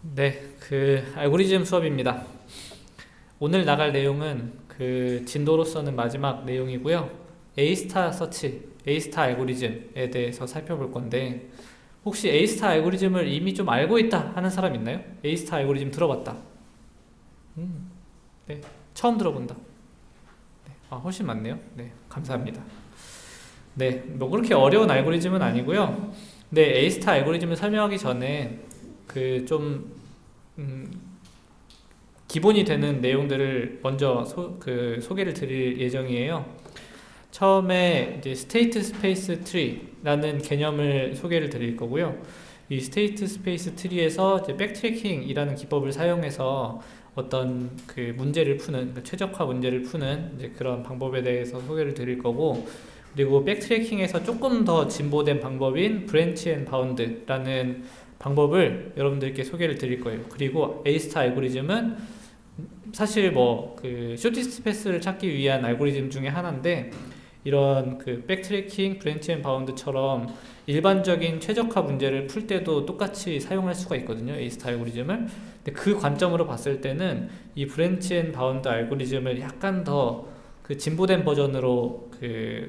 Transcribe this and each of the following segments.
네, 알고리즘 수업입니다. 오늘 나갈 내용은 진도로서는 마지막 내용이고요. A스타 서치, A스타 알고리즘에 대해서 살펴볼 건데, 혹시 A스타 알고리즘을 이미 좀 알고 있다 하는 사람 있나요? A스타 알고리즘 들어봤다. 네, 처음 들어본다. 네, 훨씬 많네요. 네, 감사합니다. 네, 뭐 그렇게 어려운 알고리즘은 아니고요. 네, A스타 알고리즘을 설명하기 전에 좀 기본이 되는 내용들을 먼저 소개를 드릴 예정이에요. 처음에 이제 스테이트 스페이스 트리라는 개념을 소개를 드릴 거고요. 이 스테이트 스페이스 트리에서 이제 백트래킹이라는 기법을 사용해서 어떤 문제를 푸는, 그러니까 최적화 문제를 푸는 이제 그런 방법에 대해서 소개를 드릴 거고, 그리고 백트래킹에서 조금 더 진보된 방법인 브랜치 앤 바운드라는 방법을 여러분들께 소개를 드릴 거예요. 그리고 A스타 알고리즘은 사실 쇼티스트 패스를 찾기 위한 알고리즘 중에 하나인데, 이런 백트래킹, 브랜치 앤 바운드처럼 일반적인 최적화 문제를 풀 때도 똑같이 사용할 수가 있거든요, A스타 알고리즘을. 근데 그 관점으로 봤을 때는 이 브랜치 앤 바운드 알고리즘을 약간 더 진보된 버전으로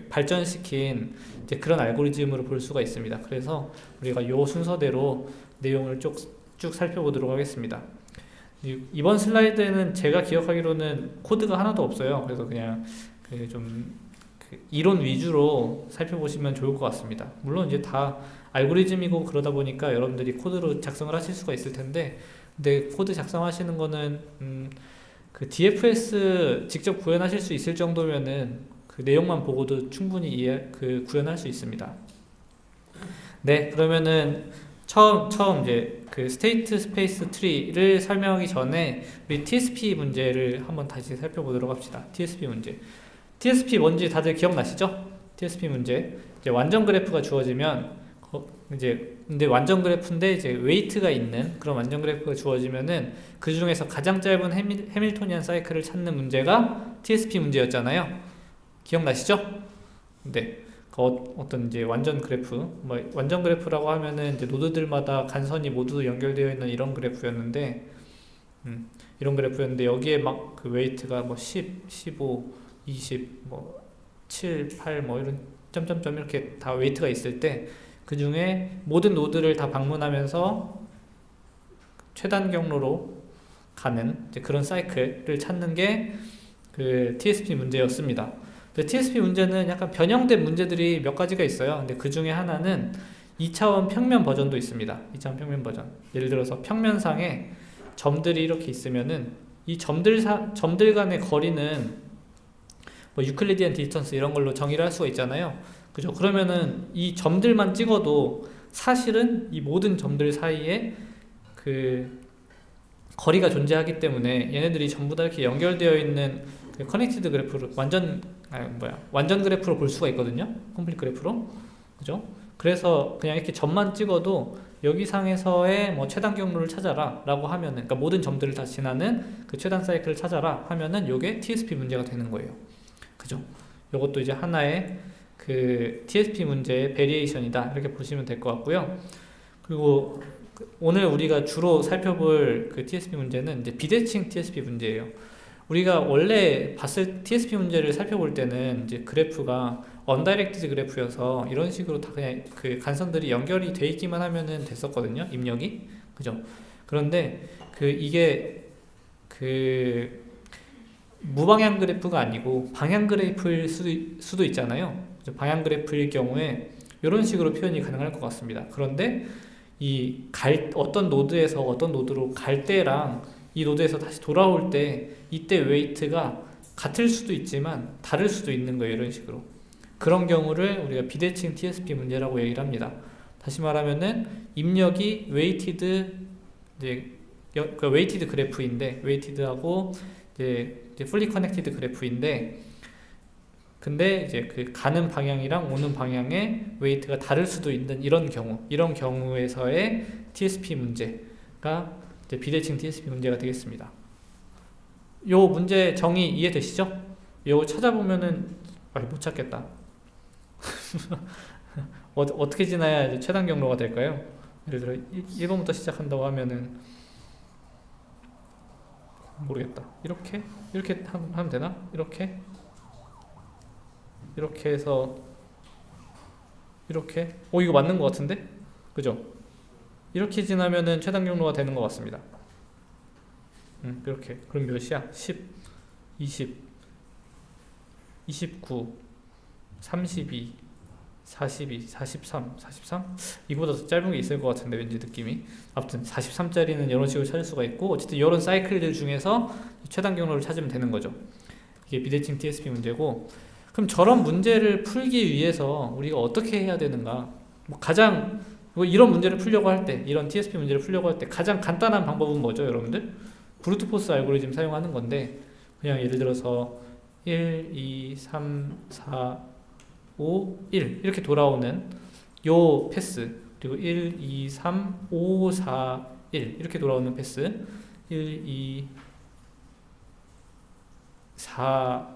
발전시킨 이제 그런 알고리즘으로 볼 수가 있습니다. 그래서 우리가 요 순서대로 내용을 쭉 살펴보도록 하겠습니다. 이번 슬라이드에는 제가 기억하기로는 코드가 하나도 없어요. 그래서 그냥 좀 이론 위주로 살펴보시면 좋을 것 같습니다. 물론 이제 다 알고리즘이고 그러다 보니까 여러분들이 코드로 작성을 하실 수가 있을 텐데, 근데 코드 작성하시는 거는 DFS 직접 구현하실 수 있을 정도면은 그 내용만 보고도 충분히 구현할 수 있습니다. 네, 그러면은 처음 이제 스테이트 스페이스 트리를 설명하기 전에 우리 TSP 문제를 한번 다시 살펴보도록 합시다. TSP 문제. TSP 뭔지 다들 기억나시죠? TSP 문제. 이제 완전 그래프가 주어지면 근데 완전 그래프인데 이제 웨이트가 있는 그런 완전 그래프가 주어지면은 그 중에서 가장 짧은 해밀토니안 사이클을 찾는 문제가 TSP 문제였잖아요. 기억나시죠? 네. 어떤 이제 완전 그래프, 완전 그래프라고 하면은 이제 노드들마다 간선이 모두 연결되어 있는 이런 그래프였는데, 이런 그래프였는데 여기에 막 웨이트가 10, 15, 20, 7, 8 이런 점점점 이렇게 다 웨이트가 있을 때 그 중에 모든 노드를 다 방문하면서 최단 경로로 가는 이제 그런 사이클을 찾는 게 TSP 문제였습니다. TSP 문제는 약간 변형된 문제들이 몇 가지가 있어요. 근데 그 중에 하나는 2차원 평면 버전도 있습니다. 2차원 평면 버전. 예를 들어서 평면상에 점들이 이렇게 있으면은 이 점들 간의 거리는 유클리디안 디스턴스 이런 걸로 정의를 할 수가 있잖아요. 그죠? 그러면은 이 점들만 찍어도 사실은 이 모든 점들 사이에 거리가 존재하기 때문에 얘네들이 전부 다 이렇게 연결되어 있는 커넥티드 그래프로 완전 그래프로 볼 수가 있거든요. 컴플릿 그래프로. 그죠? 그래서 그냥 이렇게 점만 찍어도 여기 상에서의 최단 경로를 찾아라 라고 하면은, 그러니까 모든 점들을 다 지나는 최단 사이클을 찾아라 하면은 요게 TSP 문제가 되는 거예요. 그죠? 요것도 이제 하나의 TSP 문제의 베리에이션이다 이렇게 보시면 될 것 같고요. 그리고 오늘 우리가 주로 살펴볼 TSP 문제는 이제 비대칭 TSP 문제예요. 우리가 원래 봤을 TSP 문제를 살펴볼 때는 이제 그래프가 언다이렉티드 그래프여서 이런 식으로 다 그냥 간선들이 연결이 돼 있기만 하면은 됐었거든요. 입력이. 그죠? 그런데 이게 무방향 그래프가 아니고 방향 그래프일 수도 있잖아요. 방향 그래프일 경우에 이런 식으로 표현이 가능할 것 같습니다. 그런데 어떤 노드에서 어떤 노드로 갈 때랑 이 노드에서 다시 돌아올 때 이때 웨이트가 같을 수도 있지만 다를 수도 있는 거예요. 이런 식으로. 그런 경우를 우리가 비대칭 TSP 문제라고 얘기를 합니다. 다시 말하면은 입력이 웨이티드 웨이티드 그래프인데, 웨이티드하고 이제 풀리 커넥티드 그래프인데, 근데 이제 가는 방향이랑 오는 방향의 웨이트가 다를 수도 있는 이런 경우에서의 TSP 문제가 이제 비대칭 TSP 문제가 되겠습니다. 요 문제 정의 이해되시죠? 요 찾아보면은 못 찾겠다. 어떻게 지나야 이제 최단 경로가 될까요? 예를 들어 1번부터 시작한다고 하면은 모르겠다. 이렇게 하면 되나? 이렇게 해서 이렇게 이거 맞는 것 같은데? 그죠? 이렇게 지나면은 최단 경로가 되는 것 같습니다. 이렇게. 그럼 몇이야? 10, 20, 29, 32, 42, 43, 43? 이거보다 더 짧은 게 있을 것 같은데 왠지 느낌이. 아무튼 43짜리는 이런 식으로 찾을 수가 있고, 어쨌든 이런 사이클들 중에서 최단 경로를 찾으면 되는 거죠. 이게 비대칭 TSP 문제고, 그럼 저런 문제를 풀기 위해서 우리가 어떻게 해야 되는가? 이런 문제를 풀려고 할 때, 이런 TSP 문제를 풀려고 할 때 가장 간단한 방법은 뭐죠, 여러분들? 브루트포스 알고리즘 사용하는 건데, 그냥 예를 들어서 1, 2, 3, 4, 5, 1 이렇게 돌아오는 요 패스, 그리고 1, 2, 3, 5, 4, 1 이렇게 돌아오는 패스, 1, 2, 4,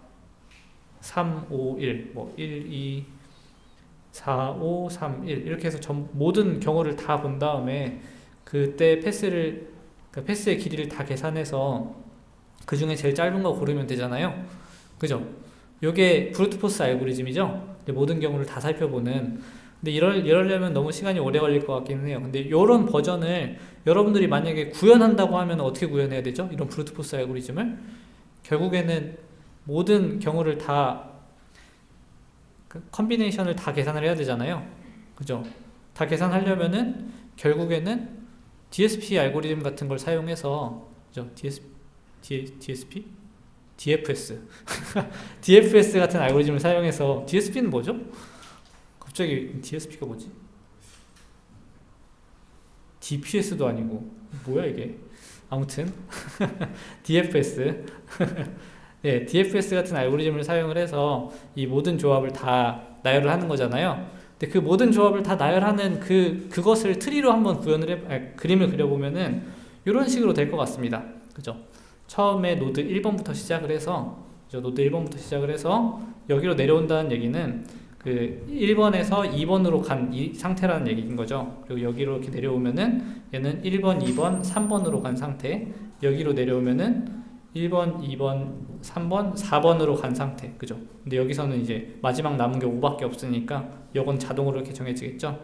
3, 5, 1 1, 2, 4, 5, 3, 1 이렇게 해서 모든 경우를 다 본 다음에 그때 패스의 길이를 다 계산해서 그 중에 제일 짧은 거 고르면 되잖아요. 그죠? 요게 브루트포스 알고리즘이죠. 모든 경우를 다 살펴보는. 근데 이러려면 너무 시간이 오래 걸릴 것 같기는 해요. 근데 요런 버전을 여러분들이 만약에 구현한다고 하면 어떻게 구현해야 되죠? 이런 브루트포스 알고리즘을 결국에는 모든 경우를 다 컨비네이션을 다 계산을 해야 되잖아요. 그죠? 다 계산하려면은 결국에는 DSP 알고리즘 같은 걸 사용해서, 그죠? DSP? DFS DFS 같은 알고리즘을 사용해서. DSP는 뭐죠? 갑자기 DSP가 뭐지? DPS도 아니고 뭐야 이게. 아무튼 DFS 네, DFS 같은 알고리즘을 사용을 해서 이 모든 조합을 다 나열을 하는 거잖아요. 근데 그 모든 조합을 다 나열하는 그것을 트리로 한번 그림을 그려보면은 이런 식으로 될 것 같습니다. 그죠? 처음에 노드 1번부터 시작을 해서, 노드 1번부터 시작을 해서 여기로 내려온다는 얘기는 그 1번에서 2번으로 간 이 상태라는 얘기인 거죠. 그리고 여기로 이렇게 내려오면은 얘는 1번, 2번, 3번으로 간 상태. 여기로 내려오면은 1번, 2번, 3번, 4번으로 간 상태. 그죠? 근데 여기서는 이제 마지막 남은 게 5밖에 없으니까 이건 자동으로 이렇게 정해지겠죠?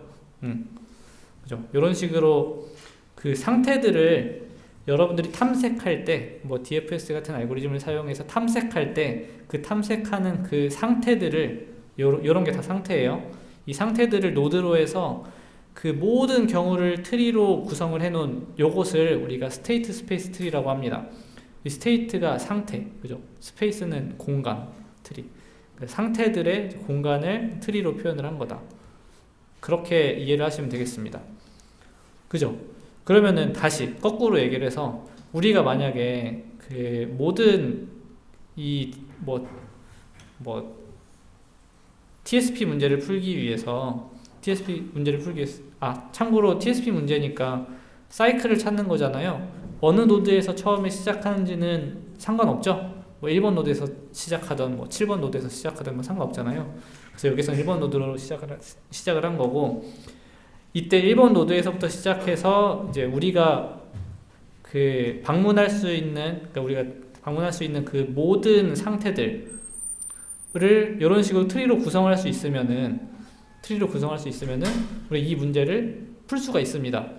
그죠? 이런 식으로 그 상태들을 여러분들이 탐색할 때, DFS 같은 알고리즘을 사용해서 탐색할 때, 그 탐색하는 그 상태들을, 요런 게 다 상태예요. 이 상태들을 노드로 해서 그 모든 경우를 트리로 구성을 해놓은 요것을 우리가 스테이트 스페이스 트리라고 합니다. 이 스테이트가 상태, 그죠? 스페이스는 공간, 트리. 상태들의 공간을 트리로 표현을 한 거다. 그렇게 이해를 하시면 되겠습니다. 그죠? 그러면은 다시 거꾸로 얘기를 해서, 우리가 만약에 그 모든 TSP 문제를 풀기 위해서 참고로 TSP 문제니까 사이클을 찾는 거잖아요. 어느 노드에서 처음에 시작하는지는 상관없죠. 1번 노드에서 시작하던 7번 노드에서 시작하던 상관없잖아요. 그래서 여기서 1번 노드로 시작을 한 거고, 이때 1번 노드에서부터 시작해서 이제 우리가 방문할 수 있는 그 모든 상태들을 이런 식으로 트리로 구성할 수 있으면은 우리 이 문제를 풀 수가 있습니다.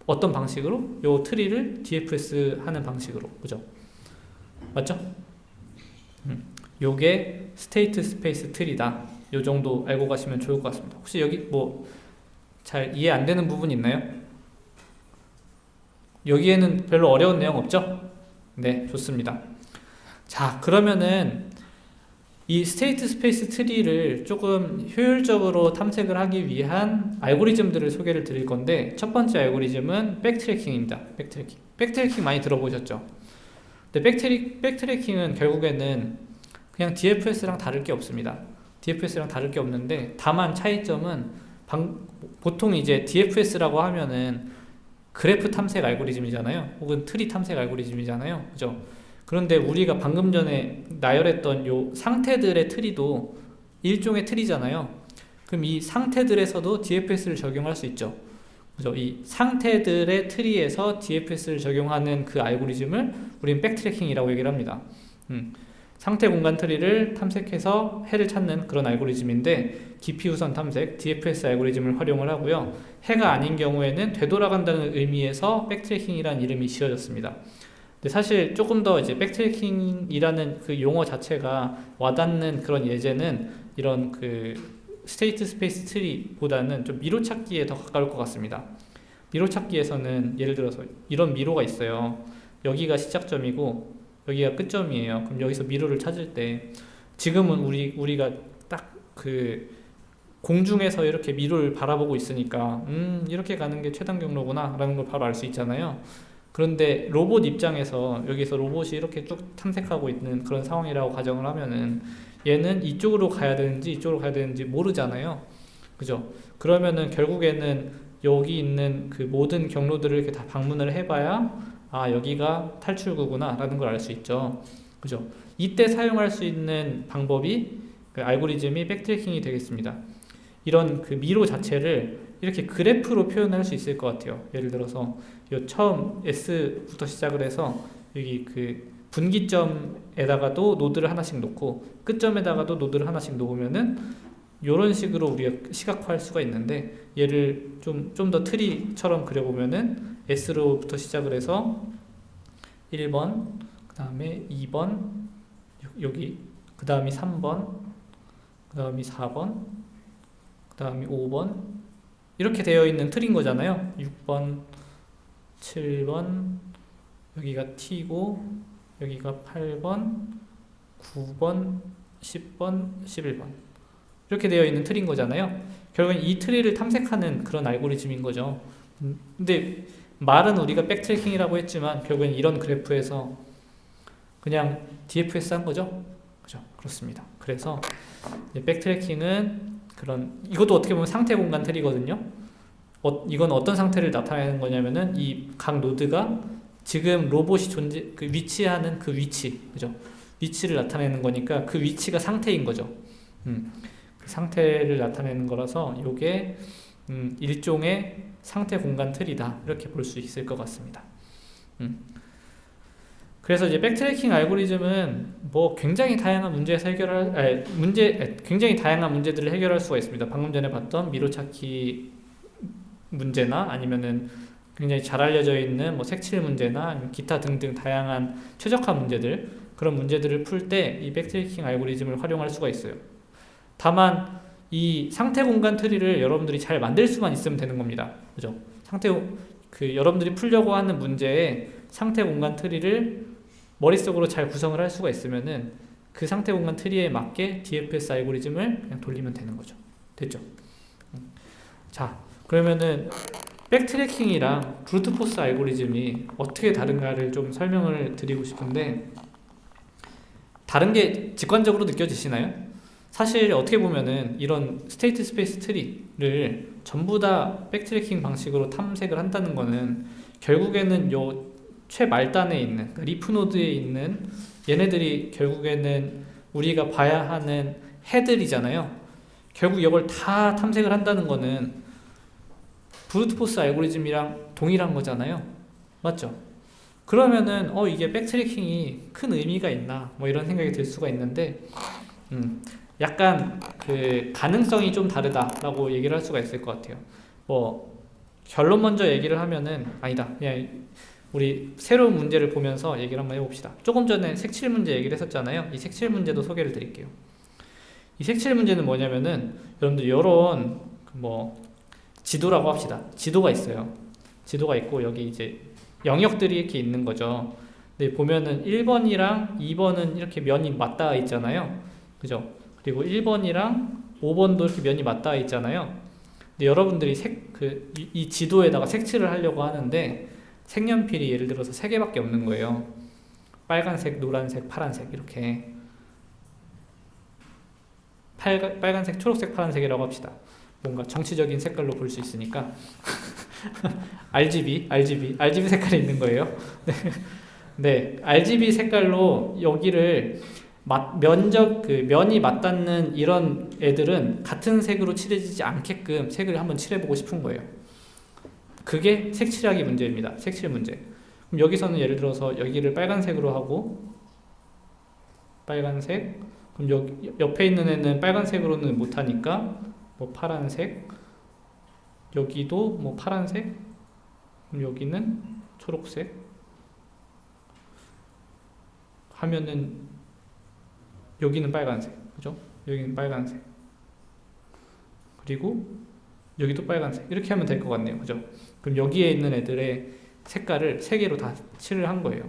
어떤 방식으로? 요 트리를 DFS 하는 방식으로. 그죠? 맞죠? 요게 스테이트 스페이스 트리다. 요 정도 알고 가시면 좋을 것 같습니다. 혹시 여기 잘 이해 안 되는 부분 있나요? 여기에는 별로 어려운 내용 없죠? 네, 좋습니다. 자, 그러면은 이 스테이트 스페이스 트리를 조금 효율적으로 탐색을 하기 위한 알고리즘들을 소개를 드릴 건데, 첫 번째 알고리즘은 백트래킹입니다. 백트래킹 많이 들어보셨죠? 근데 백트래킹은 결국에는 그냥 DFS랑 다를 게 없습니다. DFS랑 다를 게 없는데, 다만 차이점은 보통 이제 DFS라고 하면은 그래프 탐색 알고리즘이잖아요. 혹은 트리 탐색 알고리즘이잖아요. 그죠? 그런데 우리가 방금 전에 나열했던 요 상태들의 트리도 일종의 트리잖아요. 그럼 이 상태들에서도 DFS를 적용할 수 있죠. 그죠? 이 상태들의 트리에서 DFS를 적용하는 그 알고리즘을 우리는 백트래킹이라고 얘기를 합니다. 상태 공간 트리를 탐색해서 해를 찾는 그런 알고리즘인데 깊이 우선 탐색, DFS 알고리즘을 활용을 하고요. 해가 아닌 경우에는 되돌아간다는 의미에서 백트래킹이라는 이름이 지어졌습니다. 근데 사실 조금 더 이제 백트래킹이라는 그 용어 자체가 와닿는 그런 예제는 이런 그 스테이트 스페이스 트리보다는 좀 미로 찾기에 더 가까울 것 같습니다. 미로 찾기에서는 예를 들어서 이런 미로가 있어요. 여기가 시작점이고 여기가 끝점이에요. 그럼 여기서 미로를 찾을 때 지금은 우리가 딱 그 공중에서 이렇게 미로를 바라보고 있으니까 이렇게 가는 게 최단 경로구나 라는 걸 바로 알 수 있잖아요. 그런데 로봇 입장에서 여기서 로봇이 이렇게 쭉 탐색하고 있는 그런 상황이라고 가정을 하면은 얘는 이쪽으로 가야 되는지 이쪽으로 가야 되는지 모르잖아요. 그죠? 그러면은 결국에는 여기 있는 그 모든 경로들을 이렇게 다 방문을 해봐야 아 여기가 탈출구구나 라는 걸 알 수 있죠. 그죠? 이때 사용할 수 있는 방법이 그 알고리즘이 백트래킹이 되겠습니다. 이런 그 미로 자체를 이렇게 그래프로 표현할 수 있을 것 같아요. 예를 들어서 요 처음 S부터 시작을 해서 여기 그 분기점에다가도 노드를 하나씩 놓고 끝점에다가도 노드를 하나씩 놓으면은 이런 식으로 우리가 시각화할 수가 있는데 얘를 좀 더 트리처럼 그려보면은 S로부터 시작을 해서 1번, 그 다음에 2번, 여기, 그 다음이 3번, 그 다음이 4번, 그 다음이 5번 이렇게 되어 있는 틀인 거잖아요. 6번, 7번, 여기가 T고 여기가 8번, 9번, 10번, 11번 이렇게 되어 있는 틀인 거잖아요. 결국엔 이 트리를 탐색하는 그런 알고리즘인 거죠. 근데 말은 우리가 백트래킹이라고 했지만 결국엔 이런 그래프에서 그냥 DFS 한 거죠. 그죠? 그렇습니다. 그래서 백트래킹은 그런 이것도 어떻게 보면 상태 공간 트리거든요. 이건 어떤 상태를 나타내는 거냐면은 이 각 노드가 지금 로봇이 그 위치하는 그 위치, 그죠? 위치를 나타내는 거니까 그 위치가 상태인 거죠. 그 상태를 나타내는 거라서 이게 일종의 상태 공간 틀이다 이렇게 볼 수 있을 것 같습니다. 그래서 이제 백트래킹 알고리즘은 뭐 굉장히 다양한 굉장히 다양한 문제들을 해결할 수가 있습니다. 방금 전에 봤던 미로 찾기 문제나 아니면은 굉장히 잘 알려져 있는 뭐 색칠 문제나 아니면 기타 등등 다양한 최적화 문제들 그런 문제들을 풀 때 이 백트래킹 알고리즘을 활용할 수가 있어요. 다만 이 상태 공간 트리를 여러분들이 잘 만들 수만 있으면 되는 겁니다. 그죠? 여러분들이 풀려고 하는 문제에 상태 공간 트리를 머릿속으로 잘 구성을 할 수가 있으면은 그 상태 공간 트리에 맞게 DFS 알고리즘을 그냥 돌리면 되는 거죠. 됐죠? 자, 그러면은 백트래킹이랑 브루트포스 알고리즘이 어떻게 다른가를 좀 설명을 드리고 싶은데 다른 게 직관적으로 느껴지시나요? 사실 어떻게 보면은 이런 스테이트 스페이스 트리를 전부 다 백트래킹 방식으로 탐색을 한다는 거는 결국에는 요 최말단에 있는 그러니까 리프 노드에 있는 얘네들이 결국에는 우리가 봐야 하는 해들이잖아요. 결국 이걸 다 탐색을 한다는 거는 브루트포스 알고리즘이랑 동일한 거잖아요. 맞죠? 그러면은 이게 백트래킹이 큰 의미가 있나 뭐 이런 생각이 들 수가 있는데 약간 그 가능성이 좀 다르다라고 얘기를 할 수가 있을 것 같아요. 뭐 결론 먼저 얘기를 하면은 아니다. 그냥 우리 새로운 문제를 보면서 얘기를 한번 해봅시다. 조금 전에 색칠 문제 얘기를 했었잖아요. 이 색칠 문제도 소개를 드릴게요. 이 색칠 문제는 뭐냐면은 여러분들 이런 뭐 지도라고 합시다. 지도가 있어요. 지도가 있고 여기 이제 영역들이 이렇게 있는 거죠. 근데 보면은 1번이랑 2번은 이렇게 면이 맞닿아 있잖아요. 그죠? 그리고 1번이랑 5번도 이렇게 면이 맞닿아 있잖아요. 근데 여러분들이 이 지도에다가 색칠을 하려고 하는데 색연필이 예를 들어서 3개밖에 없는 거예요. 빨간색, 노란색, 파란색 이렇게 빨간색, 초록색, 파란색이라고 합시다. 뭔가 정치적인 색깔로 볼 수 있으니까 RGB 색깔이 있는 거예요. 네, RGB 색깔로 여기를 면이 맞닿는 이런 애들은 같은 색으로 칠해지지 않게끔 색을 한번 칠해보고 싶은 거예요. 그게 색칠하기 문제입니다. 색칠 문제. 그럼 여기서는 예를 들어서 여기를 빨간색으로 하고 빨간색, 그럼 여기 옆에 있는 애는 빨간색으로는 못하니까 뭐 파란색, 여기도 뭐 파란색, 그럼 여기는 초록색 하면은 여기는 빨간색, 그죠? 여기는 빨간색, 그리고 여기도 빨간색, 이렇게 하면 될 것 같네요, 그죠? 그럼 여기에 있는 애들의 색깔을 세 개로 다 칠을 한 거예요.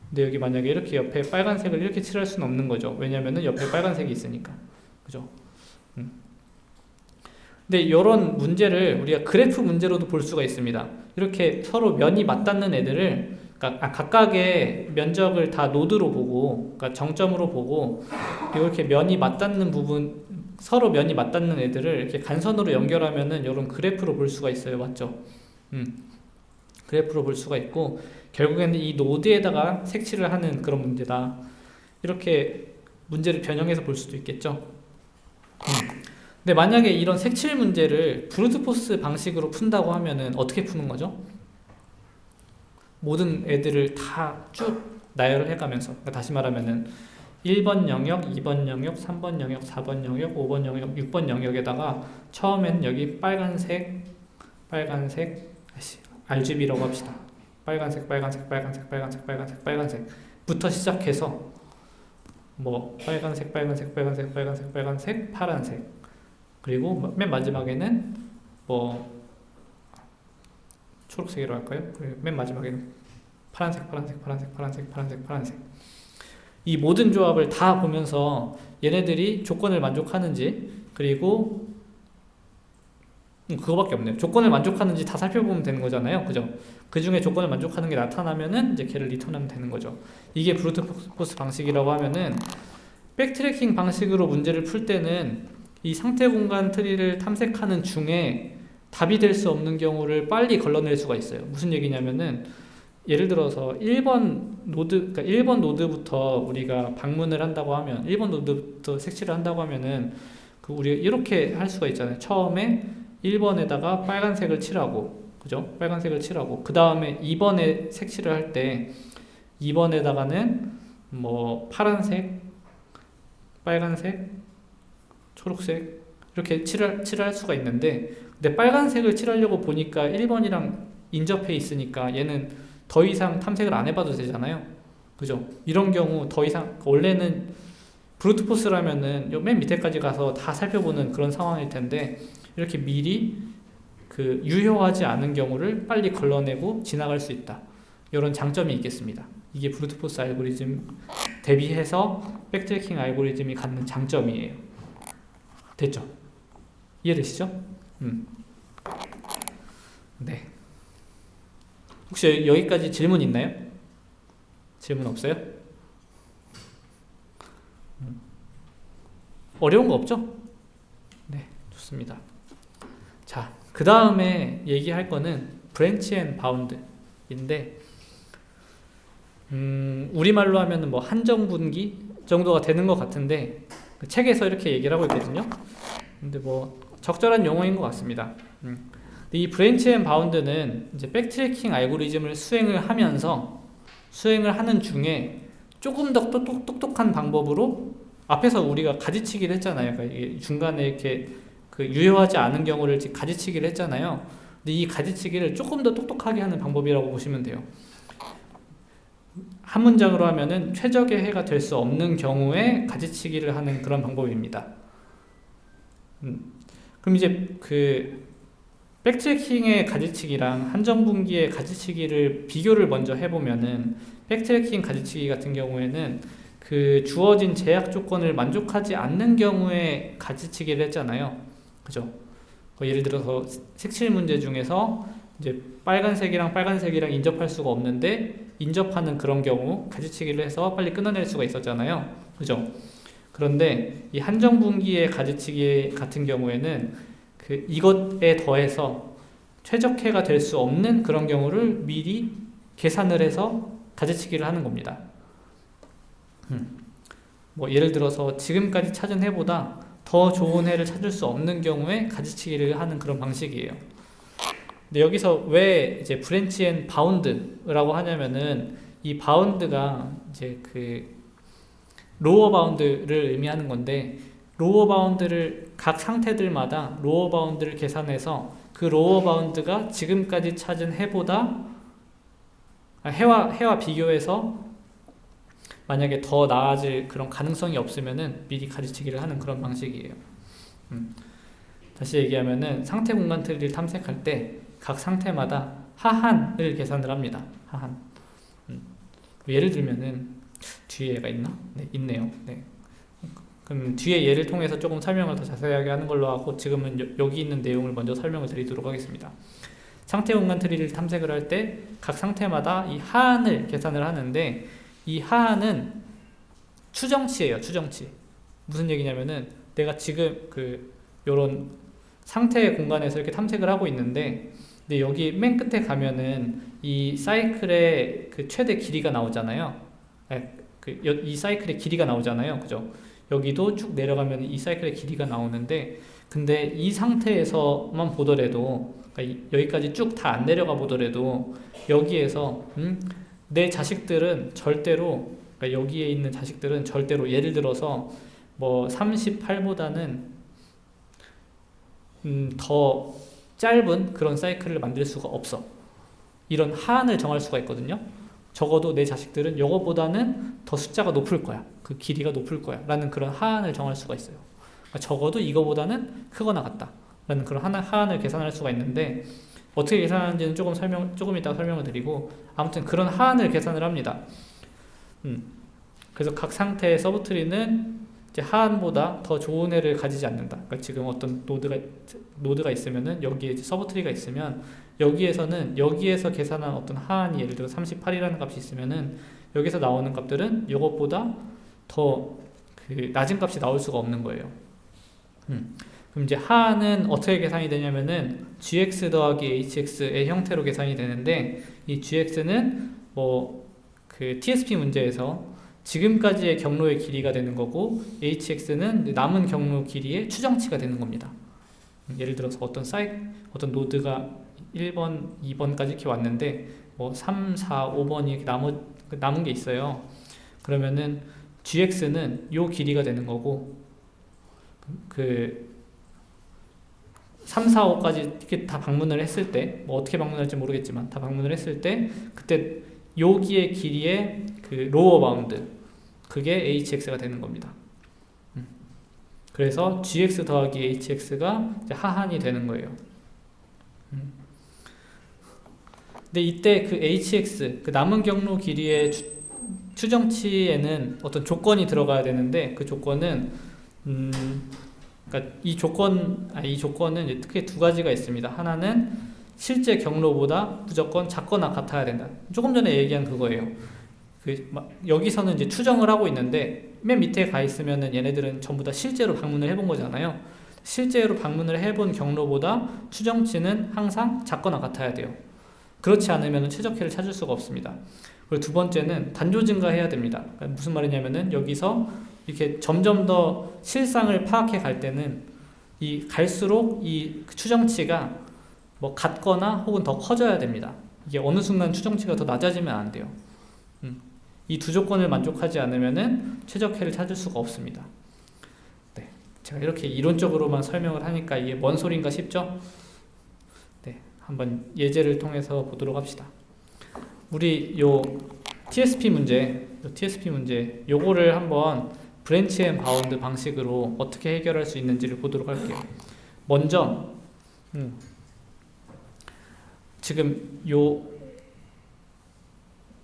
근데 여기 만약에 이렇게 옆에 빨간색을 이렇게 칠할 수는 없는 거죠. 왜냐면은 옆에 빨간색이 있으니까, 그죠? 근데 이런 문제를 우리가 그래프 문제로도 볼 수가 있습니다. 이렇게 서로 면이 맞닿는 애들을, 그러니까 각각의 면적을 다 노드로 보고, 그러니까 정점으로 보고, 그리고 이렇게 면이 맞닿는 부분, 서로 면이 맞닿는 애들을 이렇게 간선으로 연결하면은 이런 그래프로 볼 수가 있어요. 맞죠? 그래프로 볼 수가 있고, 결국에는 이 노드에다가 색칠을 하는 그런 문제다. 이렇게 문제를 변형해서 볼 수도 있겠죠. 근데 만약에 이런 색칠 문제를 브루트포스 방식으로 푼다고 하면은 어떻게 푸는 거죠? 모든 애들을 다 쭉 나열을 해가면서, 그러니까 다시 말하면은 1번 영역, 2번 영역, 3번 영역, 4번 영역, 5번 영역, 6번 영역에다가 처음엔 여기 빨간색, RGB라고 합시다. 빨간색, 빨간색부터 시작해서 뭐 빨간색, 파란색, 그리고 맨 마지막에는 뭐 초록색이라고 할까요? 그리고 맨 마지막에는 파란색. 이 모든 조합을 다 보면서 얘네들이 조건을 만족하는지, 그리고 그거밖에 없네요. 조건을 만족하는지 다 살펴보면 되는 거잖아요, 그죠? 그 중에 조건을 만족하는 게 나타나면은 이제 걔를 리턴하면 되는 거죠. 이게 브루트포스 방식이라고 하면은, 백트래킹 방식으로 문제를 풀 때는 이 상태 공간 트리를 탐색하는 중에 답이 될 수 없는 경우를 빨리 걸러낼 수가 있어요. 무슨 얘기냐면은, 예를 들어서 1번 노드, 그러니까 1번 노드부터 우리가 방문을 한다고 하면, 1번 노드부터 색칠을 한다고 하면은, 우리가 이렇게 할 수가 있잖아요. 처음에 1번에다가 빨간색을 칠하고, 그죠? 빨간색을 칠하고, 그 다음에 2번에 색칠을 할 때 2번에다가는 뭐 파란색, 빨간색, 초록색 이렇게 칠할 수가 있는데, 근데 빨간색을 칠하려고 보니까 1번이랑 인접해 있으니까 얘는 더 이상 탐색을 안 해봐도 되잖아요, 그죠? 이런 경우 더 이상, 원래는 브루트포스라면은 요 맨 밑에까지 가서 다 살펴보는 그런 상황일 텐데, 이렇게 미리 그 유효하지 않은 경우를 빨리 걸러내고 지나갈 수 있다. 이런 장점이 있겠습니다. 이게 브루트포스 알고리즘 대비해서 백트래킹 알고리즘이 갖는 장점이에요. 됐죠? 이해되시죠? 네. 혹시 여기까지 질문 있나요? 질문 없어요? 어려운 거 없죠? 네, 좋습니다. 자, 그 다음에 얘기할 거는 브랜치 앤 바운드인데, 우리말로 하면은 뭐 한정분기 정도가 되는 것 같은데, 그 책에서 이렇게 얘기를 하고 있거든요. 근데 뭐 적절한 용어인 것 같습니다. 이 브랜치 앤 바운드는 이제 백트래킹 알고리즘을 수행을 하는 중에 조금 더 똑똑한 방법으로, 앞에서 우리가 가지치기를 했잖아요. 그러니까 중간에 이렇게 그 유효하지 않은 경우를 가지치기를 했잖아요. 근데 이 가지치기를 조금 더 똑똑하게 하는 방법이라고 보시면 돼요. 한 문장으로 하면은 최적의 해가 될 수 없는 경우에 가지치기를 하는 그런 방법입니다. 그럼 이제 그 백트래킹의 가지치기랑 한정분기의 가지치기를 비교를 먼저 해보면은, 백트래킹 가지치기 같은 경우에는 그 주어진 제약 조건을 만족하지 않는 경우에 가지치기를 했잖아요, 그죠? 예를 들어서 색칠 문제 중에서 이제 빨간색이랑 인접할 수가 없는데 인접하는 그런 경우 가지치기를 해서 빨리 끊어낼 수가 있었잖아요, 그죠? 그런데 이 한정분기의 가지치기 같은 경우에는 그 이것에 더해서 최적해가 될 수 없는 그런 경우를 미리 계산을 해서 가지치기를 하는 겁니다. 뭐 예를 들어서 지금까지 찾은 해보다 더 좋은 해를 찾을 수 없는 경우에 가지치기를 하는 그런 방식이에요. 근데 여기서 왜 이제 브랜치 앤 바운드라고 하냐면은 이 바운드가 이제 그 로어 바운드를 의미하는 건데, 로어 바운드를 각 상태들마다 로어 바운드를 계산해서 그 로어 바운드가 지금까지 찾은 해와 비교해서 만약에 더 나아질 그런 가능성이 없으면은 미리 가지치기를 하는 그런 방식이에요. 다시 얘기하면은 상태 공간 트리를 탐색할 때 각 상태마다 하한을 계산을 합니다. 하한. 예를 들면은 뒤에 얘가 있나? 네, 있네요. 네. 그럼 뒤에 예를 통해서 조금 설명을 더 자세하게 하는 걸로 하고, 지금은 여기 있는 내용을 먼저 설명을 드리도록 하겠습니다. 상태 공간 트리를 탐색을 할 때 각 상태마다 이 하한을 계산을 하는데, 이 하한은 추정치예요. 추정치. 무슨 얘기냐면은 내가 지금 요런 상태 공간에서 이렇게 탐색을 하고 있는데, 근데 여기 맨 끝에 가면은 이 사이클의 그 최대 길이가 나오잖아요. 이 사이클의 길이가 나오잖아요. 그죠? 여기도 쭉 내려가면 이 사이클의 길이가 나오는데, 근데 이 상태에서만 보더라도, 그러니까 여기까지 쭉 다 안 내려가 보더라도 여기에서 내 자식들은 절대로, 그러니까 여기에 있는 자식들은 절대로, 예를 들어서 뭐 38보다는 더 짧은 그런 사이클을 만들 수가 없어. 이런 하한을 정할 수가 있거든요. 적어도 내 자식들은 이거보다는 더 숫자가 높을 거야. 그 길이가 높을 거야. 라는 그런 하한을 정할 수가 있어요. 그러니까 적어도 이거보다는 크거나 같다. 라는 그런 하한을 계산할 수가 있는데, 어떻게 계산하는지는 조금 이따가 설명을 드리고, 아무튼 그런 하한을 계산을 합니다. 그래서 각 상태의 서브트리는 이제 하한보다 더 좋은 애를 가지지 않는다. 그러니까 지금 어떤 노드가 있으면은, 여기에 이제 서브트리가 있으면 여기에서 계산한 어떤 하한이 예를 들어 38이라는 값이 있으면은 여기서 나오는 값들은 이것보다 더 낮은 값이 나올 수가 없는 거예요. 그럼 이제 하한은 어떻게 계산이 되냐면은 gx 더하기 hx의 형태로 계산이 되는데, 이 gx는 뭐 그 TSP 문제에서 지금까지의 경로의 길이가 되는 거고, hx는 남은 경로 길이의 추정치가 되는 겁니다. 예를 들어서 어떤 노드가 1번, 2번까지 이렇게 왔는데 뭐 3, 4, 5번이 이렇게 남은 게 있어요. 그러면은 gx는 요 길이가 되는 거고, 그 3, 4, 5까지 이렇게 다 방문을 했을 때, 뭐 어떻게 방문할지 모르겠지만 다 방문을 했을 때, 그때 여기의 길이의 그 로어 바운드, 그게 hx가 되는 겁니다. 그래서 gx 더하기 hx가 이제 하한이 되는 거예요. 근데 이때 그 hx, 그 남은 경로 길이의 추정치에는 어떤 조건이 들어가야 되는데, 그 조건은 그러니까 이 조건은 이제 크게 두 가지가 있습니다. 하나는 실제 경로보다 무조건 작거나 같아야 된다. 조금 전에 얘기한 그거예요. 여기서는 이제 추정을 하고 있는데, 맨 밑에 가 있으면은 얘네들은 전부 다 실제로 방문을 해본 거잖아요. 실제로 방문을 해본 경로보다 추정치는 항상 작거나 같아야 돼요. 그렇지 않으면 최적해를 찾을 수가 없습니다. 그리고 두 번째는 단조 증가해야 됩니다. 그러니까 무슨 말이냐면은 여기서 이렇게 점점 더 실상을 파악해 갈 때는 갈수록 이 추정치가 뭐 같거나 혹은 더 커져야 됩니다. 이게 어느 순간 추정치가 더 낮아지면 안 돼요. 이 두 조건을 만족하지 않으면은 최적해를 찾을 수가 없습니다. 네, 제가 이렇게 이론적으로만 설명을 하니까 이게 뭔 소린가 싶죠? 네, 한번 예제를 통해서 보도록 합시다. 우리 요 TSP 문제, 요거를 한번 브랜치 앤 바운드 방식으로 어떻게 해결할 수 있는지를 보도록 할게요. 먼저 지금 요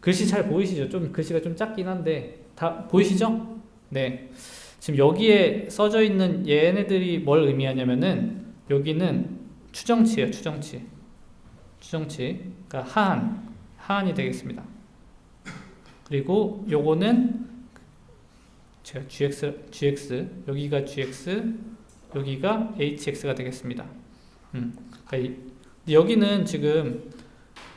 글씨 잘 보이시죠? 글씨가 좀 작긴 한데 다 보이시죠? 네. 지금 여기에 써져 있는 얘네들이 뭘 의미하냐면은, 여기는 추정치예요. 추정치. 그러니까 하한이 되겠습니다. 그리고 요거는 제가 gx, 여기가 gx, 여기가 hx가 되겠습니다. 그러니까 여기는 지금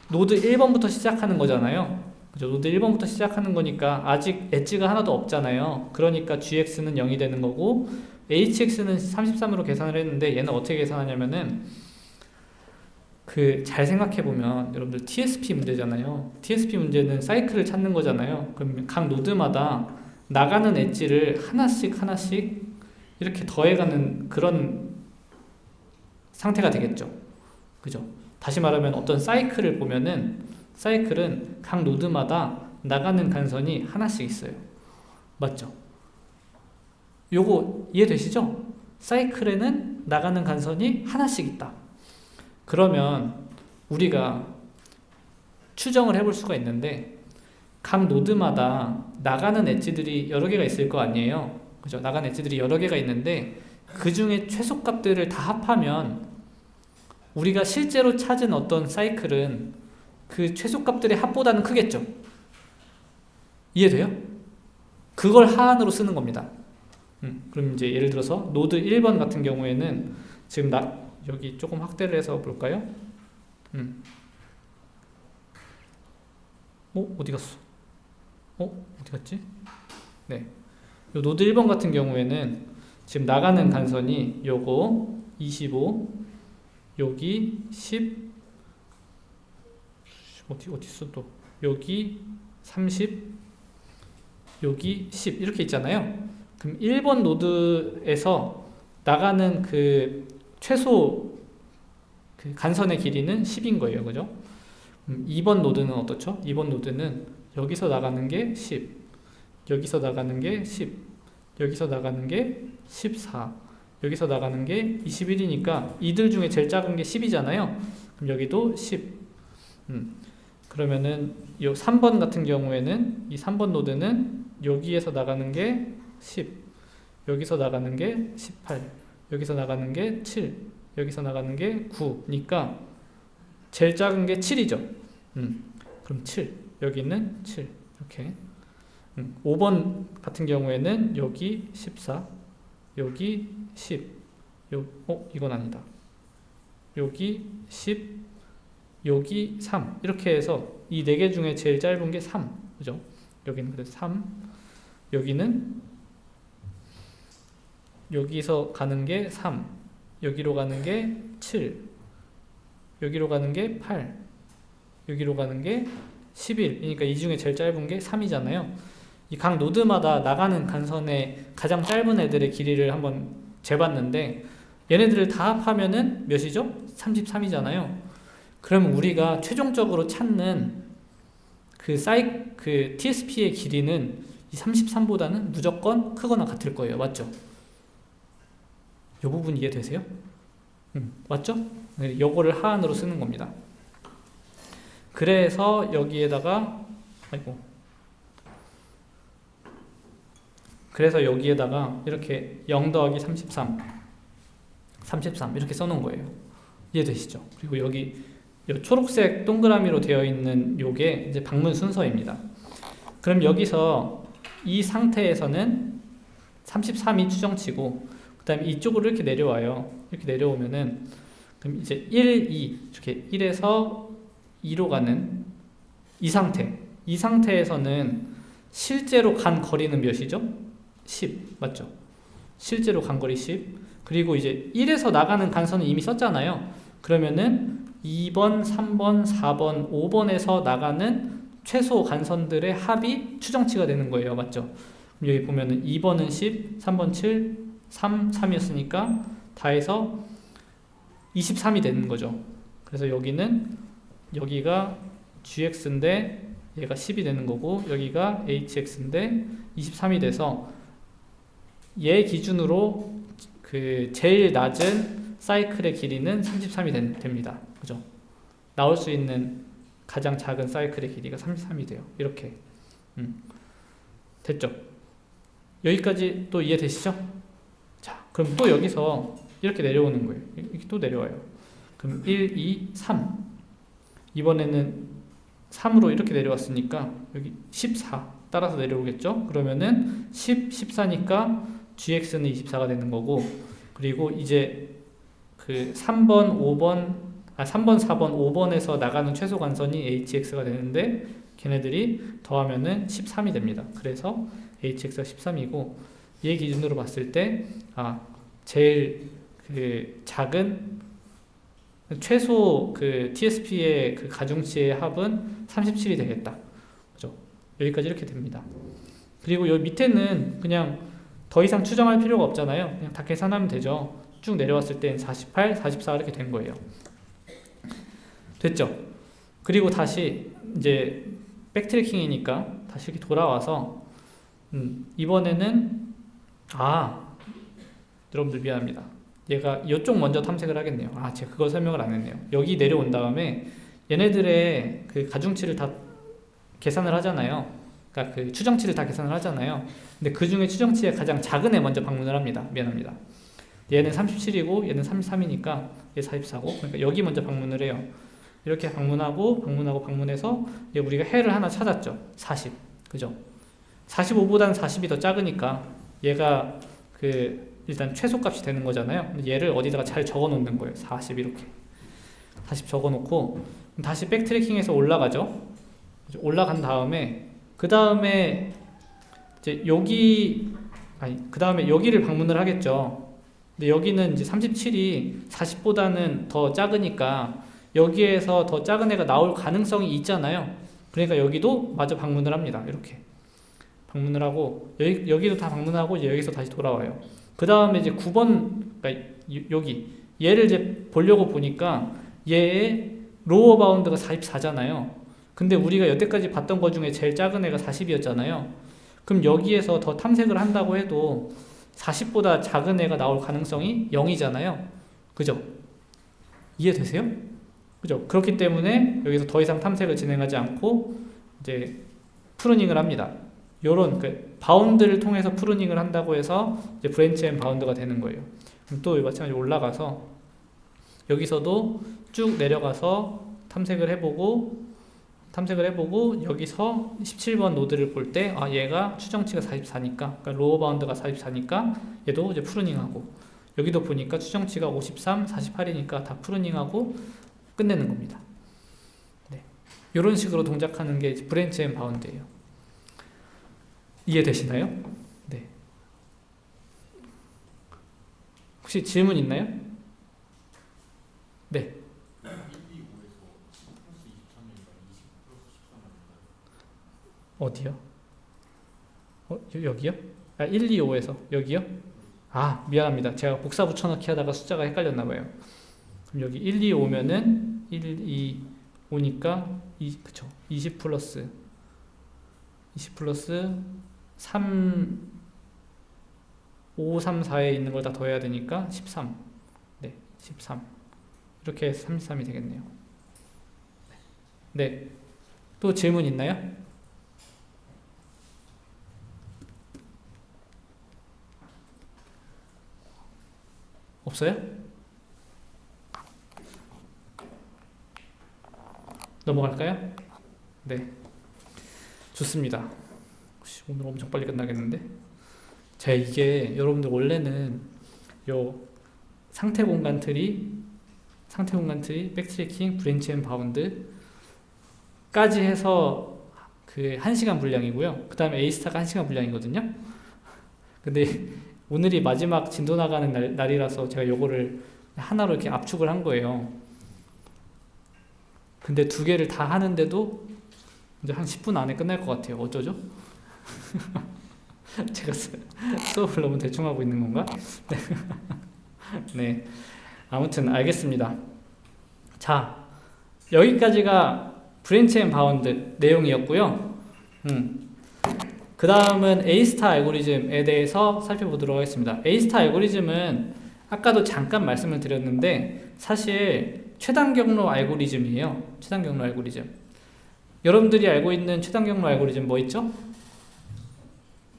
노드 1번부터 시작하는 거잖아요. 그죠? 노드 1번부터 시작하는 거니까 아직 엣지가 하나도 없잖아요. 그러니까 gx는 0이 되는 거고, hx는 33으로 계산을 했는데 얘는 어떻게 계산하냐면은 잘 생각해보면 여러분들 TSP 문제잖아요. TSP 문제는 사이클을 찾는 거잖아요. 그럼 각 노드마다 나가는 엣지를 하나씩 이렇게 더해가는 그런 상태가 되겠죠. 그죠? 다시 말하면 어떤 사이클을 보면은 사이클은 각 노드마다 나가는 간선이 하나씩 있어요. 맞죠? 요거 이해되시죠? 사이클에는 나가는 간선이 하나씩 있다. 그러면 우리가 추정을 해볼 수가 있는데 각 노드마다 나가는 엣지들이 여러 개가 있을 거 아니에요. 그죠? 나가는 엣지들이 여러 개가 있는데 그 중에 최소값들을 다 합하면 우리가 실제로 찾은 어떤 사이클은 그 최소값들의 합보다는 크겠죠. 이해돼요? 그걸 하한으로 쓰는 겁니다. 그럼 이제 예를 들어서 노드 1번 같은 경우에는 지금 여기 조금 확대를 해서 볼까요? 어디 갔어? 어디 갔지? 네. 요 노드 1번 같은 경우에는 지금 나가는 간선이 요거 25, 여기 10, 어디 있어 또? 여기 30, 여기 10 이렇게 있잖아요. 그럼 1번 노드에서 나가는 그 최소 그 간선의 길이는 10인 거예요. 그죠? 2번 노드는 어떻죠? 2번 노드는 여기서 나가는 게 10, 여기서 나가는 게 10, 여기서 나가는 게 14, 여기서 나가는 게 21이니까 이들 중에 제일 작은 게 10이잖아요. 그럼 여기도 10. 그러면은 이 3번 같은 경우에는 이 3번 노드는 여기에서 나가는 게 10, 여기서 나가는 게 18, 여기서 나가는 게 7, 여기서 나가는 게 9니까 제일 작은 게 7이죠. 그럼 7, 여기는 7 이렇게. 5번 같은 경우에는 여기 14, 여기 10, 이건 아니다. 여기 10, 여기 3 이렇게 해서 이 4개 중에 제일 짧은 게 3, 그죠? 여기는 그래서 3, 여기는 여기서 가는 게 3, 여기로 가는 게 7, 여기로 가는 게 8, 여기로 가는 게 11. 그러니까 이 중에 제일 짧은 게 3이잖아요. 이 각 노드마다 나가는 간선의 가장 짧은 애들의 길이를 한번 재봤는데 얘네들을 다 합하면은 몇이죠? 33이잖아요. 그러면 우리가 최종적으로 찾는 그 TSP의 길이는 이 33보다는 무조건 크거나 같을 거예요. 맞죠? 이 부분 이해되세요? 맞죠? 요거를 하한으로 쓰는 겁니다. 그래서 여기에다가 그래서 여기에다가 이렇게 0 더하기 33 이렇게 써놓은 거예요. 이해되시죠? 그리고 여기 요 초록색 동그라미로 되어 있는 요게 이제 방문 순서입니다. 그럼 여기서 이 상태에서는 33이 추정치고 그 다음에 이쪽으로 이렇게 내려와요. 이렇게 내려오면은 그럼 이제 1, 2 이렇게 1에서 2로 가는 이 상태에서는 실제로 간 거리는 몇이죠? 10 맞죠? 실제로 간 거리 10. 그리고 이제 1에서 나가는 간선은 이미 썼잖아요. 그러면은 2번, 3번, 4번, 5번에서 나가는 최소 간선들의 합이 추정치가 되는 거예요. 맞죠? 그럼 여기 보면은 2번은 10, 3번 7, 3이었으니까 다 해서 23이 되는 거죠. 그래서 여기가 gx인데 얘가 10이 되는 거고 여기가 hx인데 23이 돼서 얘 기준으로 그 제일 낮은 사이클의 길이는 33이 됩니다. 그죠? 나올 수 있는 가장 작은 사이클의 길이가 33이 돼요. 이렇게. 됐죠? 여기까지 또 이해되시죠? 자, 그럼 또 여기서 이렇게 내려오는 거예요. 이렇게 또 내려와요. 그럼 1, 2, 3. 이번에는 3으로 이렇게 내려왔으니까 여기 14 따라서 내려오겠죠? 그러면은 10, 14니까 gx는 24가 되는 거고 그리고 이제 그 3번, 4번, 5번에서 나가는 최소 간선이 hx가 되는데 걔네들이 더하면은 13이 됩니다. 그래서 hx가 13이고 얘 기준으로 봤을 때 제일 그 작은 최소 그 TSP의 그 가중치의 합은 37이 되겠다. 그죠? 여기까지 이렇게 됩니다. 그리고 여기 밑에는 그냥 더 이상 추정할 필요가 없잖아요. 그냥 다 계산하면 되죠. 쭉 내려왔을 땐 48, 44 이렇게 된 거예요. 됐죠? 그리고 다시 이제 백트래킹이니까 다시 이렇게 돌아와서 이번에는 여러분들 미안합니다. 얘가 이쪽 먼저 탐색을 하겠네요. 제가 그걸 설명을 안 했네요. 여기 내려온 다음에 얘네들의 그 가중치를 다 계산을 하잖아요. 그러니까 그 추정치를 다 계산을 하잖아요. 근데 그 중에 추정치의 가장 작은 애 먼저 방문을 합니다. 미안합니다. 얘는 37이고 얘는 33이니까 얘 44고 그러니까 여기 먼저 방문을 해요. 이렇게 방문해서 얘 우리가 해를 하나 찾았죠. 40. 그죠? 45보다는 40이 더 작으니까 얘가 그 일단 최소값이 되는 거잖아요. 얘를 어디다가 잘 적어 놓는 거예요. 40 이렇게. 40 적어 놓고 다시 백트래킹해서 올라가죠. 올라간 다음에 그 다음에 이제 그 다음에 여기를 방문을 하겠죠. 근데 여기는 이제 37이 40보다는 더 작으니까 여기에서 더 작은 애가 나올 가능성이 있잖아요. 그러니까 여기도 마저 방문을 합니다. 이렇게 방문을 하고 여기도 다 방문하고 이제 여기서 다시 돌아와요. 그 다음에 이제 9번 그러니까 여기 얘를 이제 보려고 보니까 얘의 로어 바운드가 44잖아요. 근데 우리가 여태까지 봤던 것 중에 제일 작은 애가 40이었잖아요. 그럼 여기에서 더 탐색을 한다고 해도 40보다 작은 애가 나올 가능성이 0이잖아요. 그죠? 이해되세요? 그죠? 그렇기 때문에 여기서 더 이상 탐색을 진행하지 않고 이제 프루닝을 합니다. 요런 그 바운드를 통해서 프루닝을 한다고 해서 이제 브랜치 앤 바운드가 되는 거예요. 그럼 또 마찬가지로 올라가서 여기서도 쭉 내려가서 탐색을 해보고 여기서 17번 노드를 볼 때 얘가 추정치가 44니까 그러니까 로어 바운드가 44니까 얘도 이제 프루닝하고 여기도 보니까 추정치가 53, 48이니까 다 프루닝하고 끝내는 겁니다. 네. 이런 식으로 동작하는 게 브랜치 앤 바운드예요. 이해되시나요? 네. 혹시 질문 있나요? 네. 어디요? 여기요? 1, 2, 5에서 여기요? 미안합니다. 제가 복사 붙여넣기 하다가 숫자가 헷갈렸나봐요. 그럼 여기 1, 2, 5면은 1, 2, 5니까 그쵸. 20 플러스 3, 5, 3, 4에 있는 걸 다 더해야 되니까 13. 네, 13. 이렇게 해서 33이 되겠네요. 네. 또 질문 있나요? 없어요? 넘어갈까요? 네. 좋습니다. 오늘 엄청 빨리 끝나겠는데? 제가 이게 여러분들 원래는 요 상태 공간 트리, 백트래킹, 브랜치 앤 바운드 까지 해서 그 1시간 분량이고요. 그 다음에 A스타가 1시간 분량이거든요. 근데 오늘이 마지막 진도 나가는 날이라서 제가 요거를 하나로 이렇게 압축을 한 거예요. 근데 두 개를 다 하는데도 이제 한 10분 안에 끝날 것 같아요. 어쩌죠? 제가 수업을 너무 대충 하고 있는 건가? 네. 아무튼 알겠습니다. 자, 여기까지가 브랜치 앤 바운드 내용이었고요. 그 다음은 A스타 알고리즘에 대해서 살펴보도록 하겠습니다. A스타 알고리즘은 아까도 잠깐 말씀을 드렸는데 사실 최단 경로 알고리즘이에요. 최단 경로 알고리즘. 여러분들이 알고 있는 최단 경로 알고리즘 뭐 있죠?